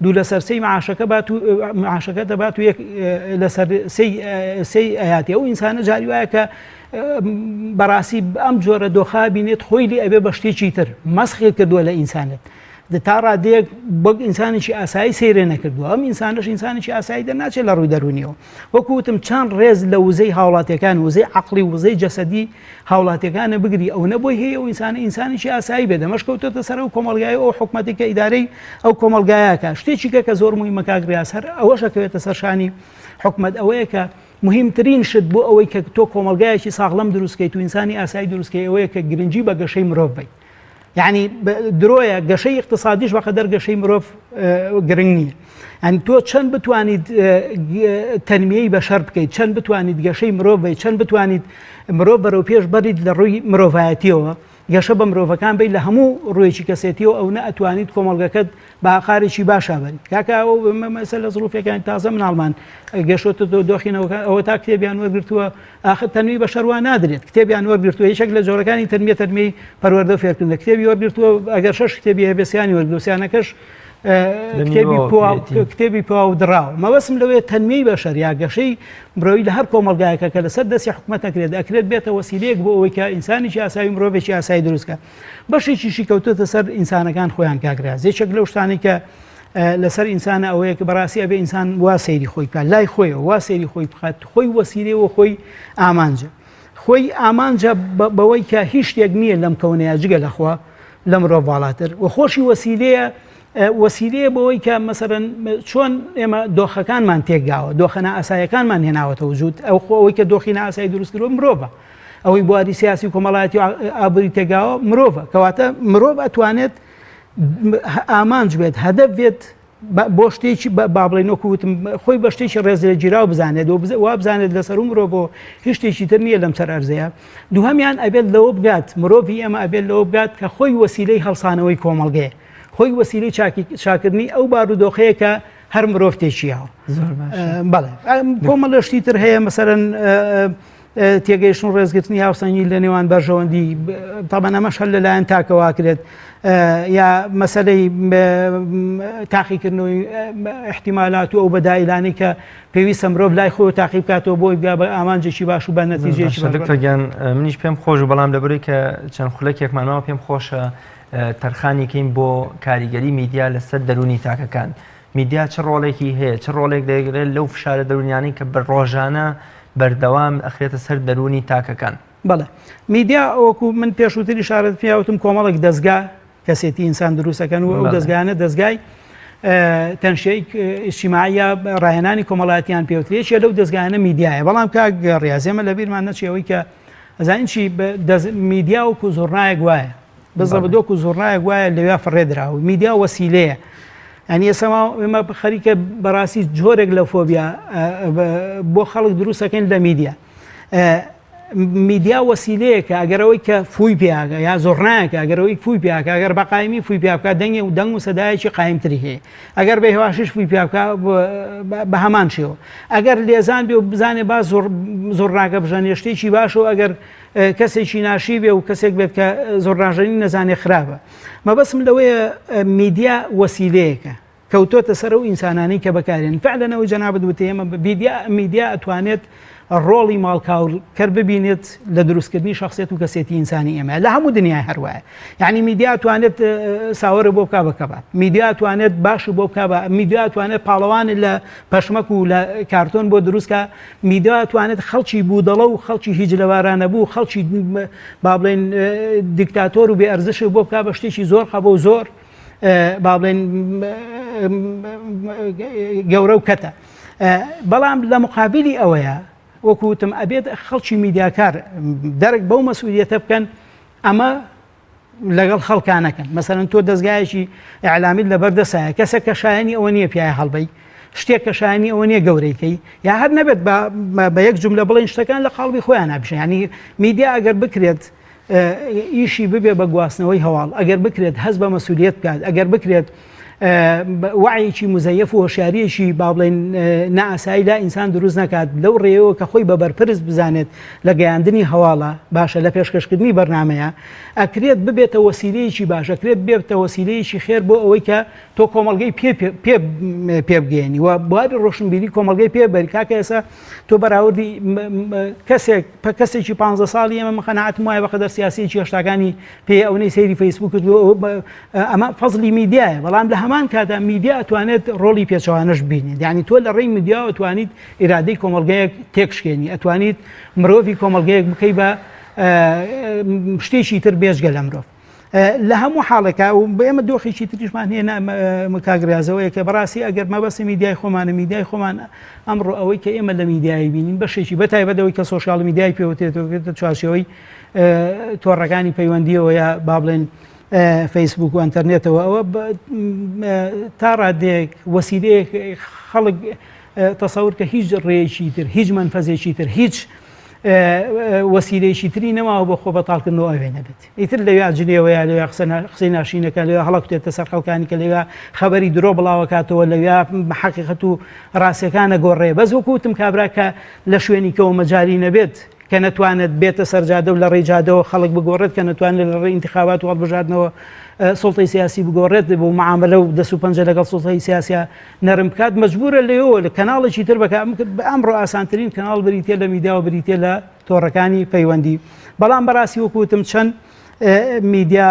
دوو لەسەر سەی معاشەکە دەبات و لەسەر سەی ئەیاتی ئەو ئینسانە جاری وایە کە بەڕاستی ئەم جۆرە دۆخا بینێت خۆی لێ ئەبێ بە شتێکی تر مەسخێ کردووە لە ئینسانێت تا ڕادەیەک بەک ئینسانێکی ئاسایی سەیرێ نەکردووە ئەم ئینسانش ئینسانێکی ئاسایی دەرناچێت لە ڕووی دەرونیەوە وەکوتم چەند ڕێز لە وزەی هاوڵاتیەکان وزەی عەقلی وزەی جەسەدی هاوڵاتیەکانە بگری ئەو نەبووی هەیە و ئینسانێکی ئاسایی بێ دەمەشکەوتۆتە سەر ئەو کۆمەڵگای ئەو حکومەتی کە ئیدارەی ئەو کۆمەڵگایەکە شتێکی کە زۆر موهیمە کاگریاس هەر ئەوەشەکەوێتە سەر شانی حکومەت ئەوەیە کە مهمترین شت بۆ ئەوەی کە تۆ کۆمەڵگایەکی ساغڵەم دروستکەیت و ئینسانی ئاسایی دروستکەی ئەوەیە کە گرنگی بە گەشەی مرۆڤ بیت یعنی درۆیە گەشەی اقتصادیش بەقەدەر گەشەی مرۆڤ گرنگ نییە ئەنی تۆ چەند بتوانیت تەنمیەی بەشەر بکەیت چەند بتوانیت گەشەی مرۆڤ بیت چەند بتوانیت مرۆڤ بەرەو پێش بەریت لە ڕووی مرۆڤایەتیەوە گەشە بە مرۆڤەکان بیت لە هەموو ڕوویەکی کەسێتیەوە ئەو نە ئەتوانیت کۆمەڵگەکەت بە ئاخارێکی باشا بەریت کاکە مەسە لە زڵوفەکانی تازە مناڵمان گەشتە دۆخینەوە ئەوە تا کتێبیان وەرگرتووە آخر تەنوی بەشەروان نادرێت کتێبیان وەرگرتووە یەکێک لە جۆرەکانی تەرمیەی پەروەردە و فێرکردن کتێبی وەرگرتووە ئەگەر 6 کتێبی هەبێ سیانی وەرگرتووە سیانەکەش کتێبی پوا و دراوە مەوەسم لەوەیە تەنمیەی بەشەر یا گەشەی مرۆڤی لە هەر کۆمەڵگایەکە کە لەسەر دەستی حکومەت ئەکرێت بێتە وەسیلەیەک بۆ ئەوەی کە ئینسانێکی ئاسایی مرۆڤێکی ئاسایی دروستکە بەشێکیشی کەوتوتە سەر ئینسانەکان خۆیان کاگراز یەکێک لەو شتانی کە لەسەر ئینسانە ئەوەیە کە بەڕاستی ئەبێ ئینسان وا سەیری خۆی بکات لای خۆیەوە وا سەیری خۆی بخات خۆی وەسیلەیەوە خۆی ئامانجە خۆی ئامانجە بەوەی کە هیچ شتێک نییە لەم کەونەیە جگە لەخوا لە مرۆڤ باڵاتر و خۆشی وەسیلەیە بەوەی کە مەسەرەن چۆن ئێمە دۆخەکانمان تێکگاوە دۆخە نائاساییەکانمان هێناوەتە وجود ئەو خۆەوەی کە دۆخی نائاسایی دروست کردووە مرۆڤە ئەوەی بواری سیاسی و کۆمەڵایەتی و ئابووری تێگاوە مرۆڤە کەواتە مرۆڤ ئەتوانێت ئامانج بێت هەدەف بێت بۆ شتێکی با بڵێن وەکوتم خۆی بە شتێکی ڕێزلەگیرا و بزانێت وا بزانێت لەسەر و مرۆڤ بۆ هیچ شتێکی تر نییە لەم سەر ئەرزەیە دووهەمیان ئەبێت لەوە بگات مرۆڤی ئێمە ئەبێت لەوە بگات کە خۆی وەسیلەی هەڵسانەوەی کۆمەڵگەیە خۆی وەسیلەی چاکردنی ئەو بارودۆخەیە کە هەر مرۆڤ تێکیاوە بەڵێ کۆمەڵە شتی تر هەیە مەسەرەن تێگەیشتن ڕێزگرتنی هاوسەنگی لە نێوان بەرژەوەندی تابەن ئەمەش هەر لەلایەن تاکەواکرێت یا مەسەلەی تاقیکردنەوەی احتیمالات و ئەو بەدایلانی کە پێویستە مرۆڤ لای خۆ تاقی بکاتەوە بۆی بگا بە ئامانجێکی باش و بە نەتیجەیەکی دکتۆرگیان منیش پێم خۆش و بەڵام لەبەرەوەی کە چەند خولەکێکمانەوە پێم خۆشە تەرخانێکین بۆ کاریگەری میدیا لەسەر دەرونی تاکەکان میدیا چه ڕۆڵێکی هەیە چه ڕۆڵێک دەگرێت لەو فشارە دەرونیانەی کە بە ڕۆژانە بەردەوام ئەخرێتە سەر دەرونی تاکەکان بەڵێ میدیا وەکو من پێشووتری شارەت پیاوتم کۆمەڵێک دەستگا کەسێتی ئینسان دروستەکەن و ئەو دەستگانە دەستگای تەنشەی ئیجتیماعیە ڕاهێنانی کۆمەڵایەتیان پێوترێکی لەو دەستگانە میدیایە بەڵام کاک ڕاضیێمە لە بیرمان نەچێەوەی کە ئەزانین چی میدیا وەکو زۆرنایەک وایە بەزەبدۆک و زۆرنایەک وایە لەوێ فڕێدراوە میدیا وەسیلەیە ئەنی ئێسەما ئێمە خەریکە بەڕاستی جۆرێک لە فۆبیا بۆ خەڵک دروستەکەن لە میدیا میدیا وەسیلەیەکە ئەگەرەوەی کە فوی پیاکە یا زۆرنایەکە ئەگەرەوەی فوی پیاکە ئەگەر بە قایمی فوی پیاکە دەنگی و دەنگ و سەدایەکی قایمتری هەیە ئەگەر بە هێواشش فوی پیاکە بە هەمان شێوە ئەگەر لێزان بێ و بزانێ با زۆرناکە بژەنێ شتێکی باشەوە ئەگەر کەسێکی ناشی بێ و کەسێک بێت کە زۆرڕاژەنی نەزانێ خراپە مەبەسم لەوەیە میدیا وەسیلەیەکە کەوتۆتە سەر و ئینسانانی کە بەکارێن فعلەنەوەی جەنابەت وتە ئێمە میدیا ئەتوانێت ڕۆڵی ماڵکاوکەر ببینێت لە دروستکردنی شخصیت و کەسێتی ئینسانی ئێمە لە هەموو دنیای هەروایە یعنی میدیا توانێت ساوەرە بۆ بکا بەکەبات میدیا توانێت باش بۆ بکە میدیا توانێت پاڵەوانی لە پەشمەک و لە کارتۆن بۆ دروستکە میدیا توانێت خەڵکی بوودەڵە و خەڵکی هیچ لەوارانە بوو خەڵکی با بڵێن دیکتاتۆر و بێ ئەرزش بۆ بکە بە شتێکی زۆر خەبە و زۆر با بڵێن گەورە و کەتە بەڵام لە مقابلی ئەوەیە وەکوتم ئەبێت خەڵکی میدیاکار دەرک بەو مەسئولیەتە بکەن ئەمە لەگەڵ خەڵکانەکەن مەسەرەن تۆ دەستگایەکی ئیعلامیت لەبەردەسایە کەسێک کە شایانی ئەوە نییە پیای هەڵبەی شتێک کە شایانی ئەوە نییە گەورەیکەی یا هەر نەبێت بە یەک جملە بڵێن شتەکان لە قاڵبی خۆیان نابژێ ینی میدیا ئەگەر بکرێت ئیشی ببێ بە گواستنەوەی هەواڵ ئەگەر بکرێت هەز بە مەسئولیەت بکات ئەگەر بکرێت وعیکی مزەیەف و هۆشیاریەکی با بڵێن نائاسایی لا ئینسان دروست نکات لەو ڕێەوە کە خۆی بە بەرپرس بزانێت لە گەیاندنی هەواڵە باشە لە پێشکەشکردنی بەرنمەیە ئەکرێت ببێتە وەسیلەیەکی باش ئەکرێت بێتە وەسیلەیەکی خێر بۆ ئەوەی کە تۆ کۆمەڵگەی پێ بگەێنی و بواری ڕۆشنبیری کۆمەڵگەی پێبەری کاکە ئێستا تۆ بەراوردی کەسێکی 15 ساڵی ئێمە مخەنەعەتم وایە بەقەدەر سیاسیەکی هێشتاکانی پێ ئەوەی سەیری فەیسبووک ئەمە فەزلی میدیایە بەڵام لە هەمان کاتا میدیا ئەتوانێت ڕۆڵی پێچەوانش ببینێت یعنی تۆ لە ڕێی میدیا ئەتوانیت ئیرادەی کۆمەڵگەیەک تێکشکێنی ئەتوانیت مرۆڤی کۆمەڵگەیەک بکەی بە شتێکی تر بێژگە لە مرۆڤ لە هەموو حاڵەکە و بە ئێمە دۆخێکی تریشمان هەیە مکاگرازەوەیە کە بەڕاستی ئەگەر مەبەستی میدیای خۆمانە میدیای خۆمان ئەمڕۆ ئەوەی کە ئێمە لە میدیایی بینین بەشێکی بەتایبەتەوەی کە سۆشیاڵ میدیای پێوتێتەوە چوارچێوەی تۆڕەکانی پەیوەندیەوە یا با بڵێن فەیسبوک و ئەنتەرنێتەوە ئەوە تا ڕادێک وەسیلەیەک خەڵک تەسەور کە هیچ ڕێیەکی تر هیچ منفەزێکی تر هیچ وەسیلەیەکی تری نەماوە بۆ خۆ بەتاڵکردنەوە ئەوێ نەبێت ئیتر لەوێ جنێوەیە لەوێ قسەی ناشینەکە لەوێ هەڵەکتێتە سەر خەڵکانی کە لەوێ خەبەری درۆ بڵاوەکاتەوە لەوێ حەقیقەت و ڕاستیەکانە گۆڕێ بەس وەکوتم کابرا کە لە شوێنیکەوە مەجای نەبێت کە نەتوانێت بێتە سەرجادە و لە ڕێجادەوە خەڵک بگۆڕێت کە نەتوانێت لە ڕێی انتخابات و هەڵبژاردنەوە سڵتەی سیاسی بگۆڕێت بۆ معاملە و دەست و پەنجە لەگەڵ سڵتەی سیاسە نەرم بکات مەجبورە لەوە لە کەناڵێکی تر بکە ئەمڕۆ ئاسانترین کەناڵ بریتێ لە میدیا و بریتێ لە تۆڕەکانی پەیوەندی بەڵام بەڕاستی وەکوتم چەند میدیا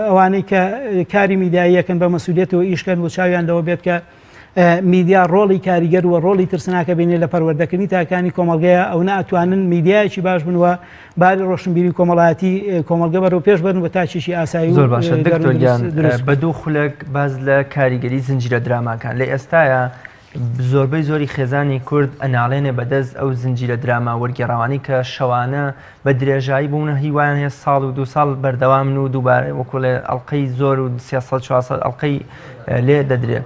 ئەوانەی کە کاری میدیاییەکەن بە مەسئولیەتەوە ئیشکەن و چاویان لەوە بێت کە میدیا ڕۆڵی کاریگەر و ڕۆڵی ترسناکە بینێ لە پەروەردەکردنی تاکانی کۆمەڵگەیە ئەو ناتوانن میدیایکی باش بنوە باری ڕۆشنبیری کۆمەڵایەتی کۆمەڵگە بەرەو پێش بن بە تاچێکی ئاسایی زۆر باشە دکتۆر گیان بە دوو خولەک باز لە کاریگەری زنجیرە دراماکان لە ئێستاە زۆربەی زۆری خێزانی کورد ئەناڵێنێ بەدەست ئەو زنجیرە دراما وەرگێڕاوانی کە شەوانە بە درێژایی بوونە هیوایان هەیە ساڵ و 2 ساڵ بەردەوام و دووبارە وەکوڵێ ئەڵلقەی زۆر و 300 ئەڵلقەی لێ دەدرێت.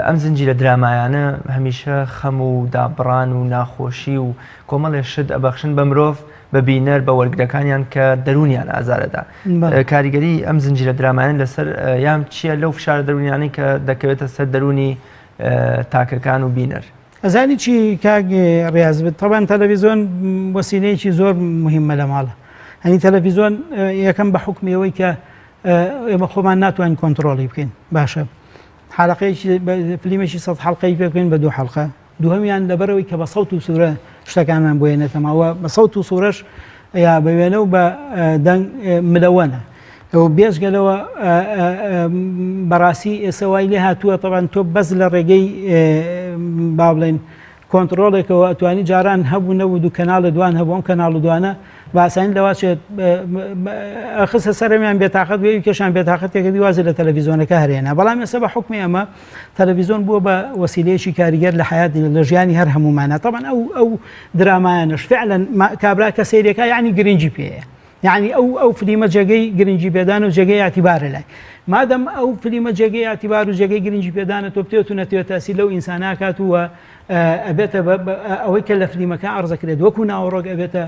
ئەم زنجیرە درامایانە هەمیشە خەم و دابڕان و ناخۆشی و کۆمەڵێ شت ئەبەخشن بە مرۆڤ بە بینەر بە وەرگەکانیان کە دەرونیان ئازارەدا. کاریگەری ئەم زنجیرە درامایان لەسەر یام چییە لەو فشار دەرونیانەی کە دەکەوێتە سەر دەرونی تاکەکان و بینەر. ئەزانی چی کاک ڕاز بێت طبعاً تەلەڤیزۆن وەسیلەیەکی زۆر مهمە لە ماڵە. هەنی تەلەڤیزۆن یەکەم بە حکمیەوەی کە ئێمە خۆمان ناتوانین کۆنتترۆڵی بکەین باشە. حلقەیەکی فلیمێکی 100 حلقەی پێ بکەین بە 2 حلقە دووهەمیان لەبەرەوەی کە بە سەوت و سوورە شتەکانمان بۆیێنێتەماوە بە سەوت و سوورەش یا بەوێنە و بە دەنگ ملەوەنە ئەو بێژگەلەوە بەڕاستی ئێستا وای لێ هاتووە طبعاً تۆ بەس لە ڕێگەی با بڵێن کۆنتترۆڵێکەوە ئەتوانی جاران هەبوو نەبوو دوو کەناڵە دوان هەبوو ئەم کەناڵ و دوانە باسانی لەواشێت خستە سەرمیان بێتاقەت وێ کێشان بێتاقەتێکە دیوازە لە تەلەڤیزۆنەکە هەرێنە بەڵام ئێستا بە حکمی ئەمە تەلەڤیزۆن بووە بە وەسیلەیەکی کاریگەر لە حیاتی لە ژیانی هەر هەمومانە طبعاً ئەو درامایانش فعلا کابرا کە سەیرەکە یعنی گرنگی پێەیە یعنی ئەو فلیمە جێگەی گرنگی پێدان و جێگەی ئاعتیبارە لای مادەم ئەو فلیمە جێگەی ئاعتیبار و جێگەی گرنگی پێدانە تۆ بتێت و نەتوێت تاسی لەو ئینسانە کاتووە ئەبێتە ئەوەی کە لە فلیمەکە ئەرزەکرێت وەکو ناوەڕۆک ئەبێتە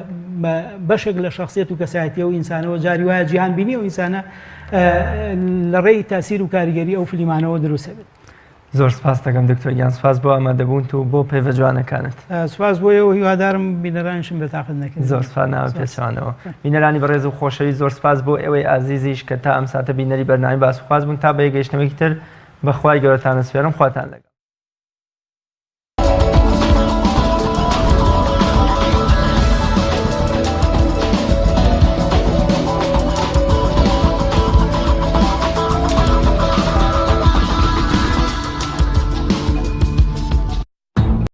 بەشێک لە شخصیت و کەسایەتی ئەو ئینسانەوە جاری وایە جیهان بینی ئەو ئینسانە لە ڕێی تاسیر و کاریگەری ئەو فلیمانەوە دروستە بێت. زۆر سپاس دەکەم دکتۆر گیان سپاس بۆ ئامادەبوون و بۆ پێوە جوانەکانت. سپاس بۆیەوە هیوادارم بینەرانشم بێتاقەت نەکەن. زۆر سپاس ناوە پێچوانەوە. بینەرانی بەڕێز و خۆشەوی زۆر سپاس بۆ ئێوەی ئازیزیش کە تا ئەم ساتە بینەری بەرنامەی باسوخواز بوون تا بە یەکگەیشتنەوەیەکی تر بەخوای گەورەتانە سپێرم خواتان لەگەڵ.